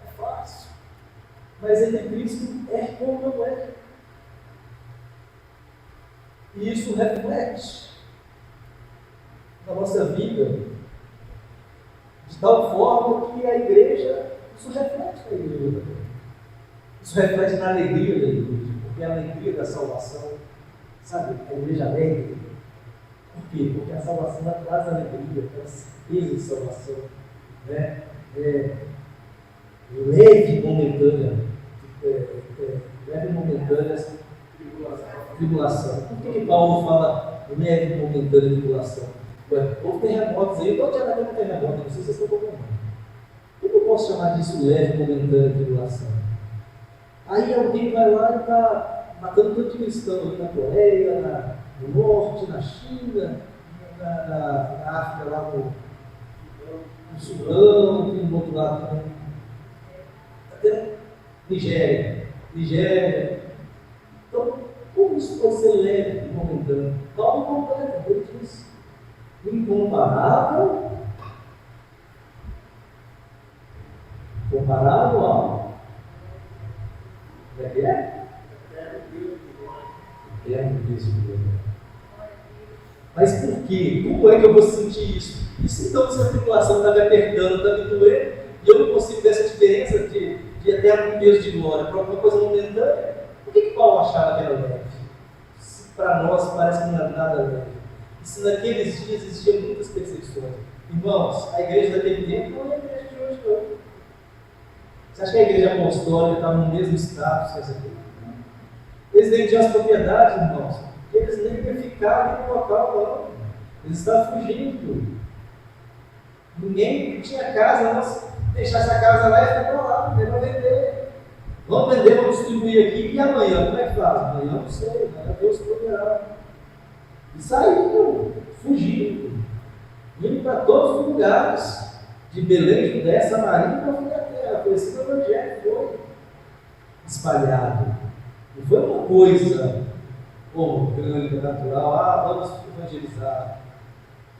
é fácil. Mas entre Cristo é como não é. E isso reflete na nossa vida de tal forma que a igreja, isso reflete na igreja também. Isso reflete na alegria da igreja, porque a alegria da salvação, sabe, a igreja alegre. Por quê? Porque a salvação ela traz alegria, traz certeza de salvação, né? Leve e momentânea, tribulação. Por que Paulo fala leve e momentânea tribulação? Houve terremotos aí, todo dia vai ter um terremoto, não sei se vocês estão compreendendo. Como eu posso chamar disso leve e momentânea tribulação? Aí alguém vai lá e está matando tanto de cristão ali na Coreia, no norte, na China, na África, lá no Sudão, tem do outro lado também. Está tendo Nigéria. Então, como isso pode ser leve e momentâneo? Paulo completa, ele diz: incomparável, comparável ao. Como é que é? Eterno Deus de quê? Como é que eu vou sentir isso? E se então essa tribulação está me apertando, está me doendo, e eu não consigo ver essa diferença de eterno peso de glória para alguma coisa momentânea, por que Paulo achava que era leve? Se para nós parece que não é nada leve. E se naqueles dias existiam muitas perseguições. Irmãos, a igreja daquele tempo não é a igreja de hoje, não. Você acha que a igreja apostólica está no mesmo status que essa aqui? Eles vendiam as propriedades, irmãos. Eles nem iam ficar ali no local, não. Eles estavam fugindo. Ninguém tinha casa, nós deixar essa casa lá e ficar para lá, não para vender. Vamos vender, vamos distribuir aqui, e amanhã, como é que faz? Amanhã não sei, amanhã Deus proverá. E saíram, fugindo, indo para todos os lugares, de Belém, Judéia, Samaria, para fim da terra. Foi assim que o evangelho foi espalhado. Não foi uma coisa orgânica, natural, vamos evangelizar.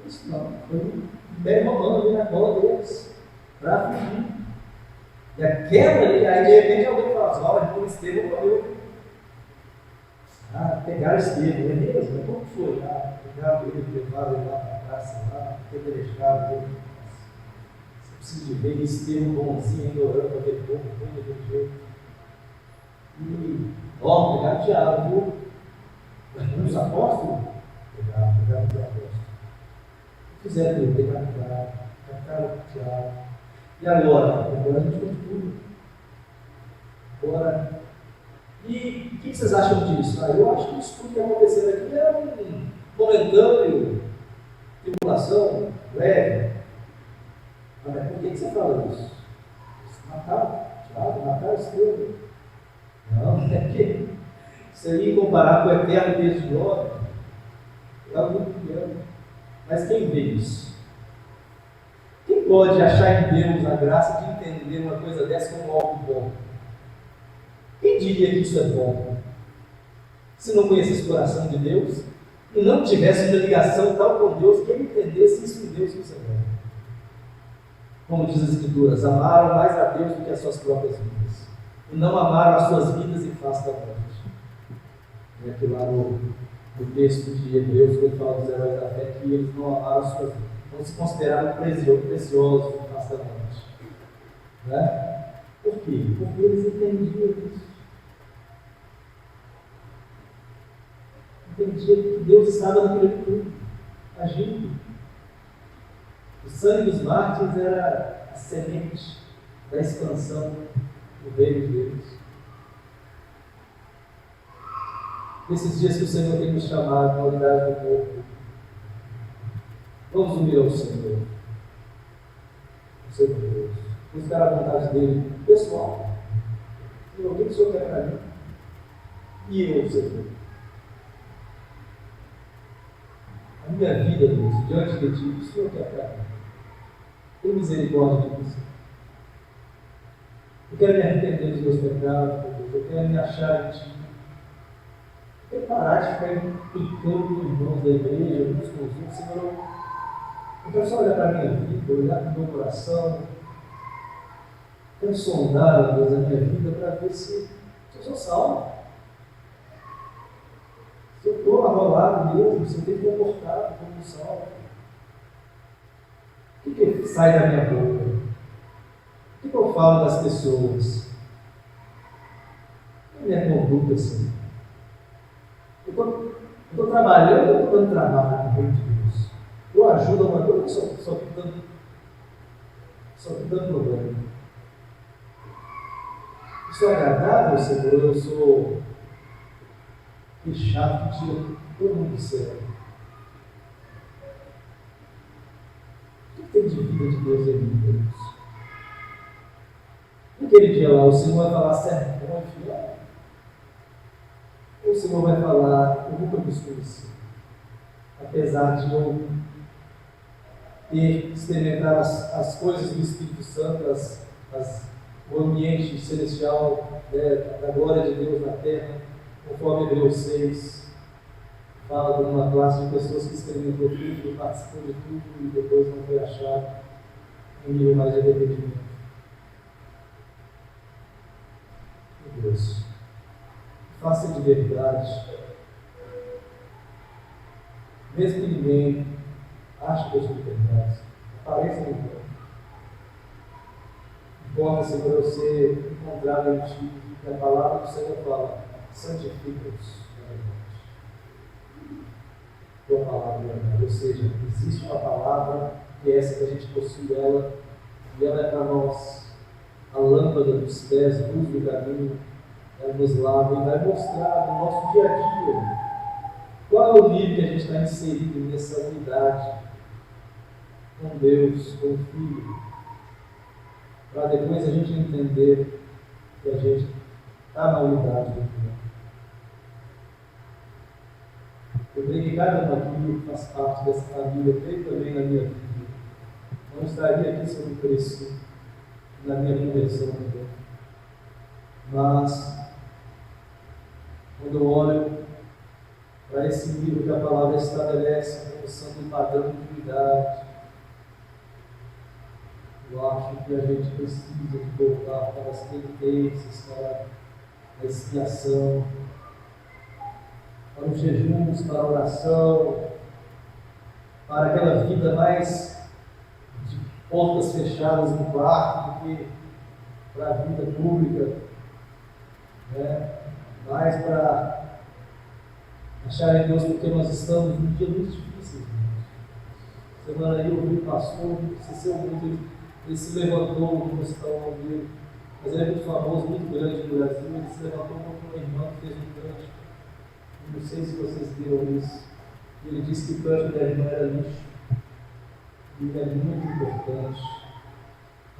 Isso não, foi um império romano ali na cola deles, para fugir. E aquela ali, aí de repente alguém fala assim, olha, o Estevão morreu. Pegaram Estevão, é mesmo? Como foi? Pegaram ele, levaram ele lá para a praça, lá, pedrejaram ele. Você precisa de ver Estevão bonzinho, ainda orando para aquele povo, bem daquele jeito. E, pegaram o diabo, viu? Os apóstolos? Pegaram os apóstolos. Fizeram ele, pegaram o diabo. E agora? Agora a gente continua. Agora. E o que vocês acham disso? Eu acho que isso tudo que está acontecendo aqui é um momentâneo, tribulação, leve. Mas por que você fala disso? Mataram Tiago, mataram Estevão. Não, é que isso aí comparar com o eterno peso de glória, é algo muito grande. Mas quem vê isso? Quem pode achar em Deus a graça de entender uma coisa dessa como algo bom? Quem diria que isso é bom? Se não conhecesse o coração de Deus e não tivesse uma ligação tal com Deus, quem entendesse isso em Deus, isso é bom. Como diz as Escrituras, amaram mais a Deus do que as suas próprias vidas. E não amaram as suas vidas em face da morte. É aqui lá no texto de Hebreus, quando fala dos heróis da fé, que eles não amaram as suas vidas. Não se consideraram preciosos em face da morte. Né? Por quê? Porque eles entendiam isso. Entendiam que Deus estava naquele tudo, agindo. O sangue dos mártires era a semente da expansão do reino de Deus. Nesses dias que o Senhor tem nos chamado na unidade do corpo, vamos unir ao Senhor. O Senhor Deus. Buscar a vontade dele, pessoal. Senhor, o que o Senhor quer para mim? E eu, Senhor. A minha vida, Deus, diante de ti, o Senhor quer para mim. Tem misericórdia de mim. Eu quero me arrepender dos meus pecados, Deus. Eu quero me achar em ti. Eu quero parar de ficar implicando com os irmãos da igreja, uns com os outros, Senhor. Eu quero só olhar para a minha vida, olhar para o meu coração. Quero sondar, Deus, a minha vida para ver se eu sou salvo. Se eu estou arrolado mesmo, se eu tenho comportado como salvo. O que sai da minha boca? O que eu falo das pessoas? Qual é a minha conduta, Senhor? Eu estou trabalhando, eu estou dando trabalho no reino de Deus. Eu ajudo a uma coisa, só fico dando problema. Eu sou agradável, Senhor, eu sou fechado que tira todo mundo do céu. O que tem de vida de Deus em mim, Deus? Naquele dia lá, o Senhor vai falar certo, bom e fiel. Ou o Senhor vai falar, eu nunca vos conheci. Apesar de eu ter experimentado as coisas do Espírito Santo, o ambiente celestial, da glória de Deus na terra, conforme Hebreus 6, fala de uma classe de pessoas que experimentou tudo, participou de tudo e depois não foi achado um nível mais de arrependimento. Meu Deus, faça de verdade, mesmo que ninguém Ache teus pecados. Apareça no mundo. Importa, Senhor, eu ser encontrado em Ti, que a palavra do Senhor fala, santifica-os na verdade. Tua palavra é verdade. Ou seja, existe uma palavra que é essa que a gente possui ela, e ela é para nós a lâmpada dos pés, luz do caminho, ela nos lava e vai mostrar no nosso dia a dia qual é o nível que a gente está inserido nessa unidade com Deus, com o Filho, para depois a gente entender que a gente está na unidade do Filho. Eu creio que cada um aqui faz parte dessa família, eu creio também na minha vida. Não estaria aqui se eu não cresci na minha conversão também. Mas, quando eu olho para esse livro que a palavra estabelece como sendo um padrão de unidade, eu acho que a gente precisa de voltar para as penitências, para a expiação, para os jejuns, para a oração, para aquela vida mais de portas fechadas no quarto do que para a vida pública, né? Mais para achar em Deus, porque nós estamos num dia muito difícil. Semana aí eu ouvi o pastor, se seu muito, ele se levantou, como você está ouvindo, mas ele é muito famoso, muito grande no Brasil, ele se levantou com uma irmã que fez um cântico. Não sei se vocês viram isso. Ele disse que o cântico da irmã era lixo. E ele é muito importante.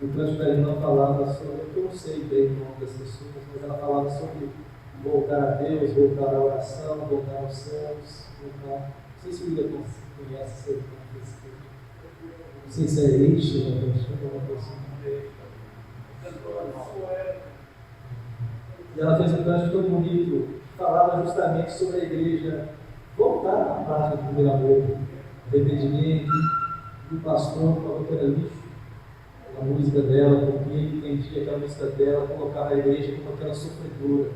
O cântico da irmã falava sobre, eu não sei bem o nome das pessoas, mas ela falava sobre voltar a Deus, voltar à oração, voltar aos céus, voltar. Não sei se o William conhece esse cântico. Não sei se é Eixe, uma pessoa. E ela fez um cântico tão bonito, que falava justamente sobre a igreja voltar à prática do primeiro amor, arrependimento. E o pastor falou que era lixo a música dela, porque ele entendia que a música dela colocava a igreja como aquela sofredora,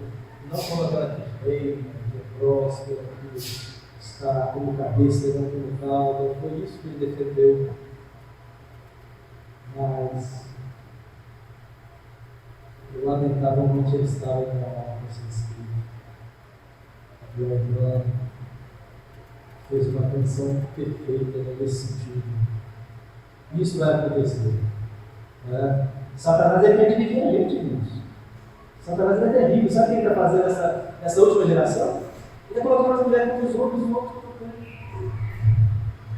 não como aquela que reina, que é próspera, que está como cabeça, não como cauda. Foi isso que ele defendeu. Mas, lamentavelmente, ele estava enganado nesse espírito. E a irmã fez uma canção perfeita nesse sentido. Isso vai acontecer. Né? Satanás quer dividir a gente, irmãos. Satanás é terrível. Sabe quem está fazendo essa última geração? Ele está colocando as mulheres contra os homens e os homens contra os homens.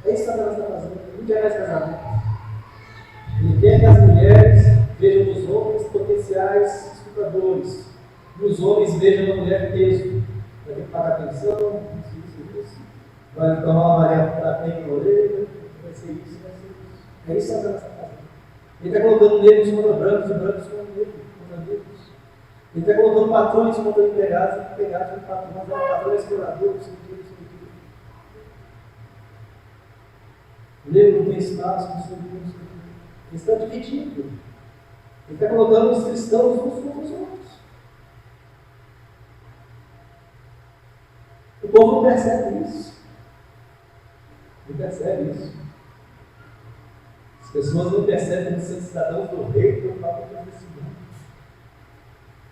É isso que Satanás está fazendo. Ele não quer mais casamento. Ele quer que as mulheres vejam nos homens potenciais escutadores. Nos homens vejam a mulher peso. Vai ter que pagar atenção, isso. Vai tomar uma Maria para frente na orelha, vai ser isso, vai ser isso. É isso que Satanás está fazendo. Ele está colocando negros contra brancos e brancos contra negros. Ele está colocando patrões contra empregados e empregados contra patrões. Patrões exploradores, isso. O negro não tem espaço, não sei o que. Ele está dividindo. Ele está colocando os cristãos uns contra os outros. O povo não percebe isso. Não percebe isso. As pessoas não percebem que são cidadãos do rei por causa desse mundo.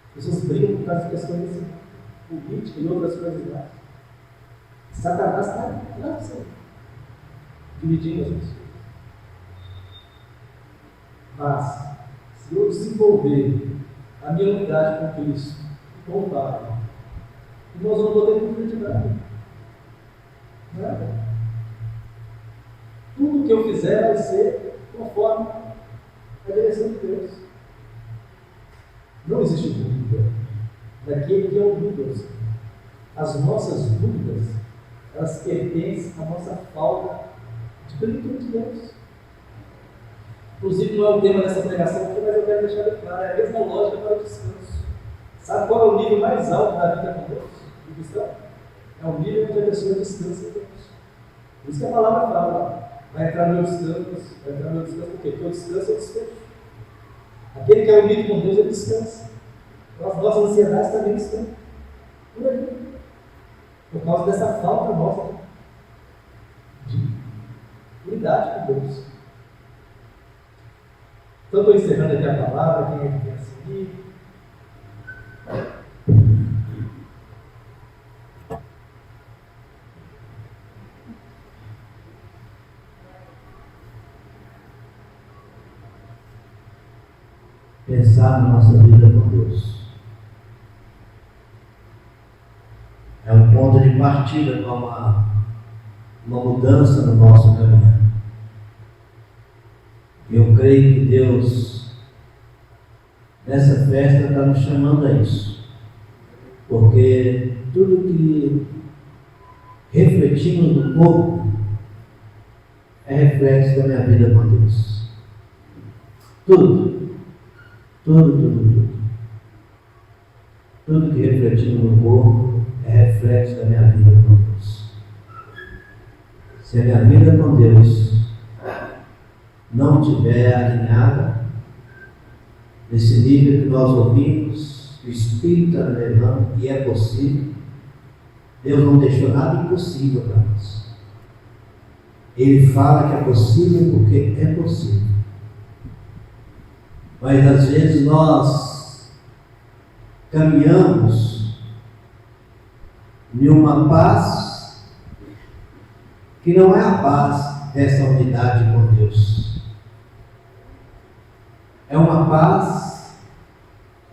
As pessoas brigam por causa de questões políticas e outras coisas mais. Satanás está dividindo as pessoas. Mas, se eu desenvolver a minha unidade com Cristo e com o Pai, nós não podemos cumprir de nada. Nada. Tudo que eu fizer vai ser conforme a direção de Deus. Não existe dúvida daquele que é o dúvida. As nossas dúvidas, elas pertencem à nossa falta de plenitude de Deus. Inclusive, não é o tema dessa pregação aqui, mas eu quero deixar bem claro, é a mesma lógica para o descanso. Sabe qual é o nível mais alto da vida com Deus? Do cristão? É o nível onde a pessoa descansa em Deus. Por isso que a palavra fala, vai entrar no meu descanso, por quê? Porque o descanso é o descanso. Aquele que é unido com Deus, ele descansa. Então, as nossas ansiedades também estão por aí. Por causa dessa falta nossa de unidade. unidade com Deus. Então, estou encerrando aqui a palavra. Quem é que quer seguir? Pensar na nossa vida com Deus é um ponto de partida para uma mudança no nosso caminho. Eu creio que Deus, nessa festa, está nos chamando a isso, porque tudo que refletimos no corpo é reflexo da minha vida com Deus. Tudo que refletimos no corpo é reflexo da minha vida com Deus. Se a minha vida com Deus não estiver alinhada nesse nível que nós ouvimos, o Espírito está levando, e é possível, Deus não deixou nada impossível para nós. Ele fala que é possível porque é possível. Mas às vezes nós caminhamos em uma paz que não é a paz dessa unidade com Deus. É uma paz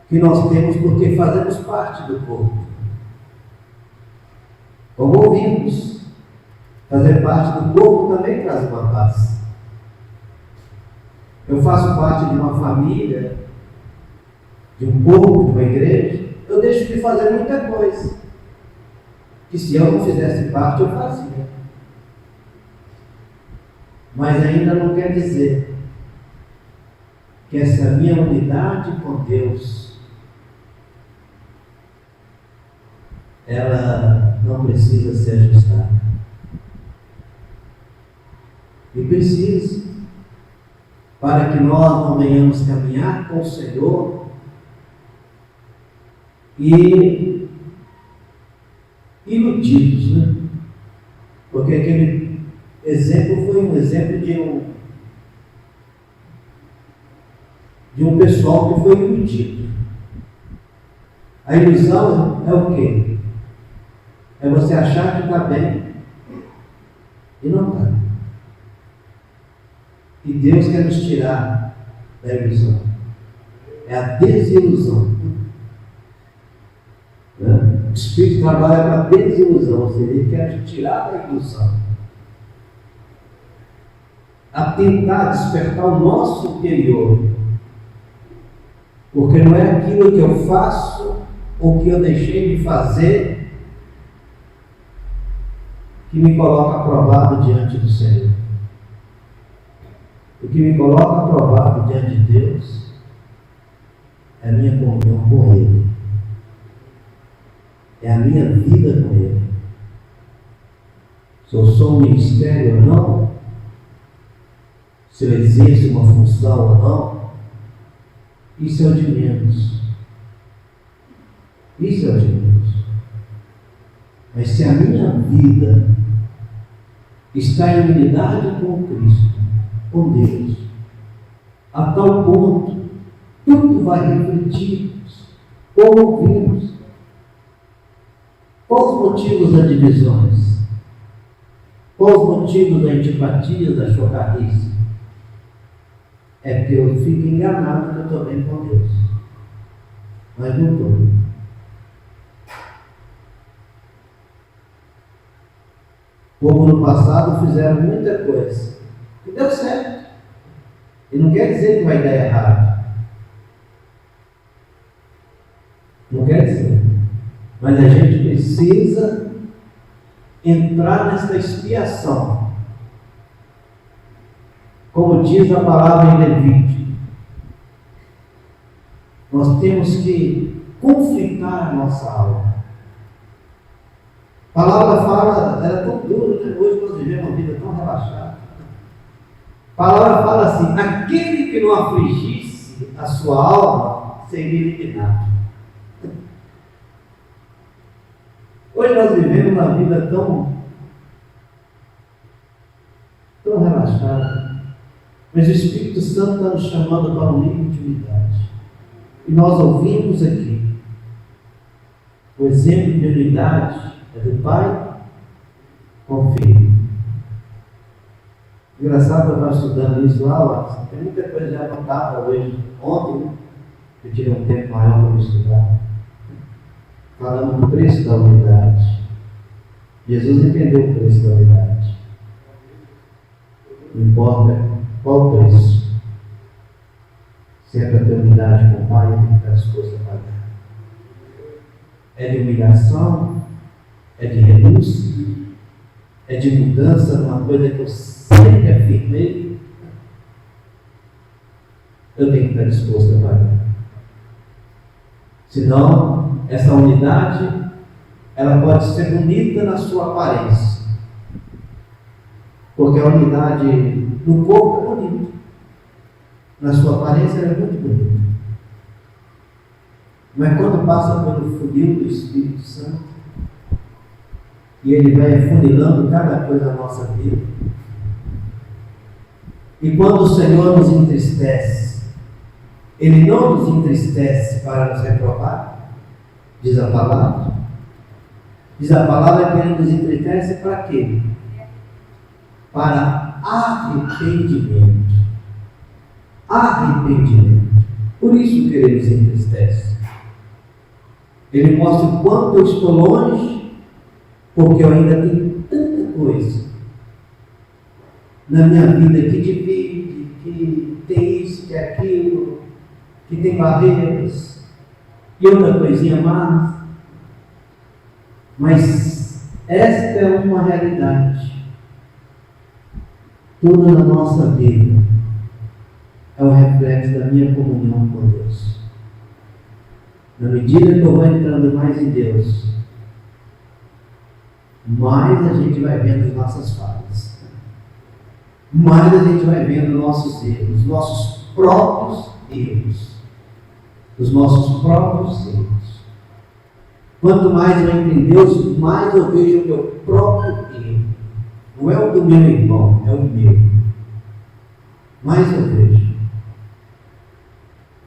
que nós temos porque fazemos parte do corpo. Como ouvimos, fazer parte do corpo também traz uma paz. Eu faço parte de uma família, de um corpo, de uma igreja, eu deixo de fazer muita coisa que se eu não fizesse parte, eu fazia. Mas ainda não quer dizer que essa minha unidade com Deus, ela não precisa ser ajustada. E precisa, para que nós não venhamos caminhar com o Senhor e iludidos, né? Porque aquele exemplo foi um exemplo de um pessoal que foi iludido. A ilusão é o quê? É você achar que está bem e não está. E Deus quer nos tirar da ilusão. É a desilusão. Né? O Espírito trabalha com a desilusão, ou seja, ele quer te tirar da ilusão. A tentar despertar o nosso interior. Porque não é aquilo que eu faço ou que eu deixei de fazer que me coloca aprovado diante do Senhor. O que me coloca aprovado diante de Deus é a minha comunhão com Ele. É a minha vida com Ele. Se eu sou um ministério ou não, se eu exerço uma função ou não, isso é o de menos. Isso é o de menos. Mas se a minha vida está em unidade com Cristo, com Deus, a tal ponto, tudo vai refletir como ouvimos. Quais os motivos das divisões? Quais os motivos da antipatia, da chocarrice? É porque eu fico enganado que eu estou bem com Deus. Mas não estou. Como no passado fizeram muita coisa que deu certo. E não quer dizer que vai dar errado. Não quer dizer. Mas a gente precisa entrar nessa expiação. Como diz a palavra em Levítico, nós temos que conflitar a nossa alma. A palavra fala, ela é tão dura, né? Hoje nós vivemos uma vida tão relaxada. A palavra fala assim: aquele que não afligisse a sua alma seria eliminado. Hoje nós vivemos uma vida tão tão relaxado. Mas o Espírito Santo está nos chamando para um nível de unidade. E nós ouvimos aqui o exemplo de unidade é do Pai com o Filho. Engraçado, eu estava estudando isso lá, tem muita coisa já anotada hoje. Ontem, eu tirei um tempo maior para me estudar. Falando do preço da unidade. Jesus entendeu o preço da unidade. Não importa qual o preço. Se é para ter unidade com o Pai, tem que estar disposto a pagar. É de humilhação, é de renúncia, é de mudança numa coisa que eu sempre afirmei. Eu tenho que estar disposto a pagar. Senão, essa unidade, ela pode ser bonita na sua aparência. Porque a unidade no corpo é bonita. Na sua aparência ela é muito bonita. Mas quando passa pelo funil do Espírito Santo, e ele vai afunilando cada coisa da nossa vida, e quando o Senhor nos entristece, Ele não nos entristece para nos reprovar, diz a palavra. Diz a palavra que Ele nos entristece para quê? Para arrependimento. Arrependimento. Por isso que Ele nos entristece. Ele mostra o quanto eu estou longe, porque eu ainda tenho tanta coisa na minha vida que divide, que tem isso, que é aquilo, que tem barreiras, e outra coisinha mais. Mas esta é uma realidade. Tudo na nossa vida é o reflexo da minha comunhão com Deus. Na medida que eu vou entrando mais em Deus, mais a gente vai vendo as nossas falhas, mais a gente vai vendo nossos erros, nossos próprios erros, os nossos próprios erros. Quanto mais eu entro em Deus, mais eu vejo o meu próprio erro. Não é o do meu irmão, é o meu. Mais eu vejo.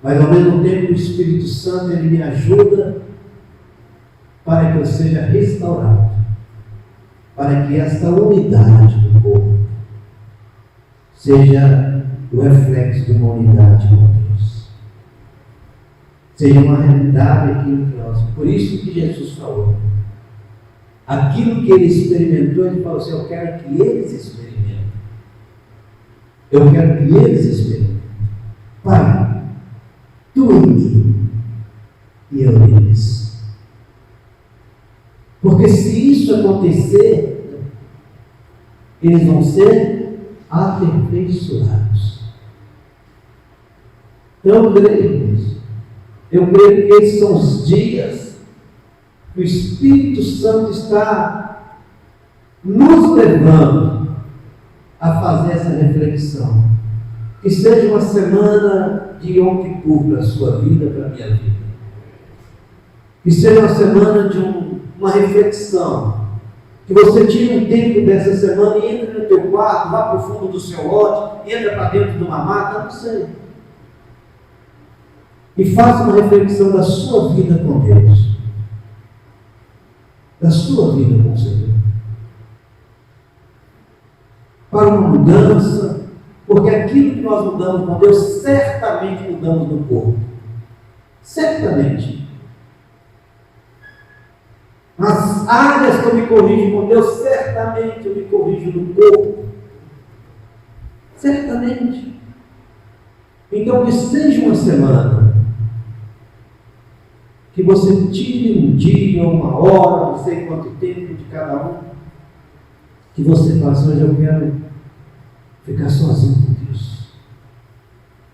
Mas ao mesmo tempo o Espírito Santo ele me ajuda para que eu seja restaurado, para que esta unidade do corpo seja o reflexo de uma unidade com Deus, seja uma realidade aqui entre nós. Por isso que Jesus falou, aquilo que ele experimentou, ele falou assim: eu quero que eles experimentem, eu quero que eles experimentem. Pai, Tu em mim e eu neles. Porque se isso acontecer, eles vão ser aperfeiçoados. Então eu creio nisso. Eu creio que esses são os dias que o Espírito Santo está nos levando a fazer essa reflexão. Que seja uma semana de Yom Kippur para a sua vida, para a minha vida. Que seja uma semana de uma reflexão. Que você tire um tempo dessa semana e entre no teu quarto, vá para o fundo do seu lote, entra para dentro de uma mata, não sei. E faça uma reflexão da sua vida com Deus. Da sua vida com o Senhor. Para uma mudança. Porque aquilo que nós mudamos com Deus, certamente mudamos no corpo. Certamente. Nas áreas que eu me corrijo com Deus, certamente eu me corrijo no corpo. Certamente. Então, que seja uma semana que você tire um dia, uma hora, não sei quanto tempo de cada um, que você faça: hoje eu quero ficar sozinho com Deus,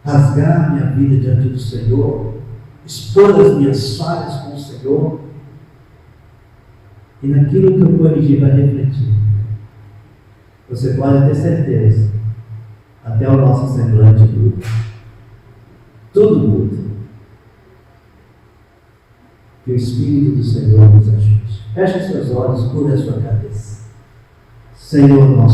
rasgar minha vida diante do Senhor, expor as minhas falhas com o Senhor, e naquilo que eu corrigir vai refletir. Você pode ter certeza, até o nosso semblante muda, tudo muda. Que o Espírito do Senhor nos ajude. Feche seus olhos, cubra a sua cabeça. Senhor nosso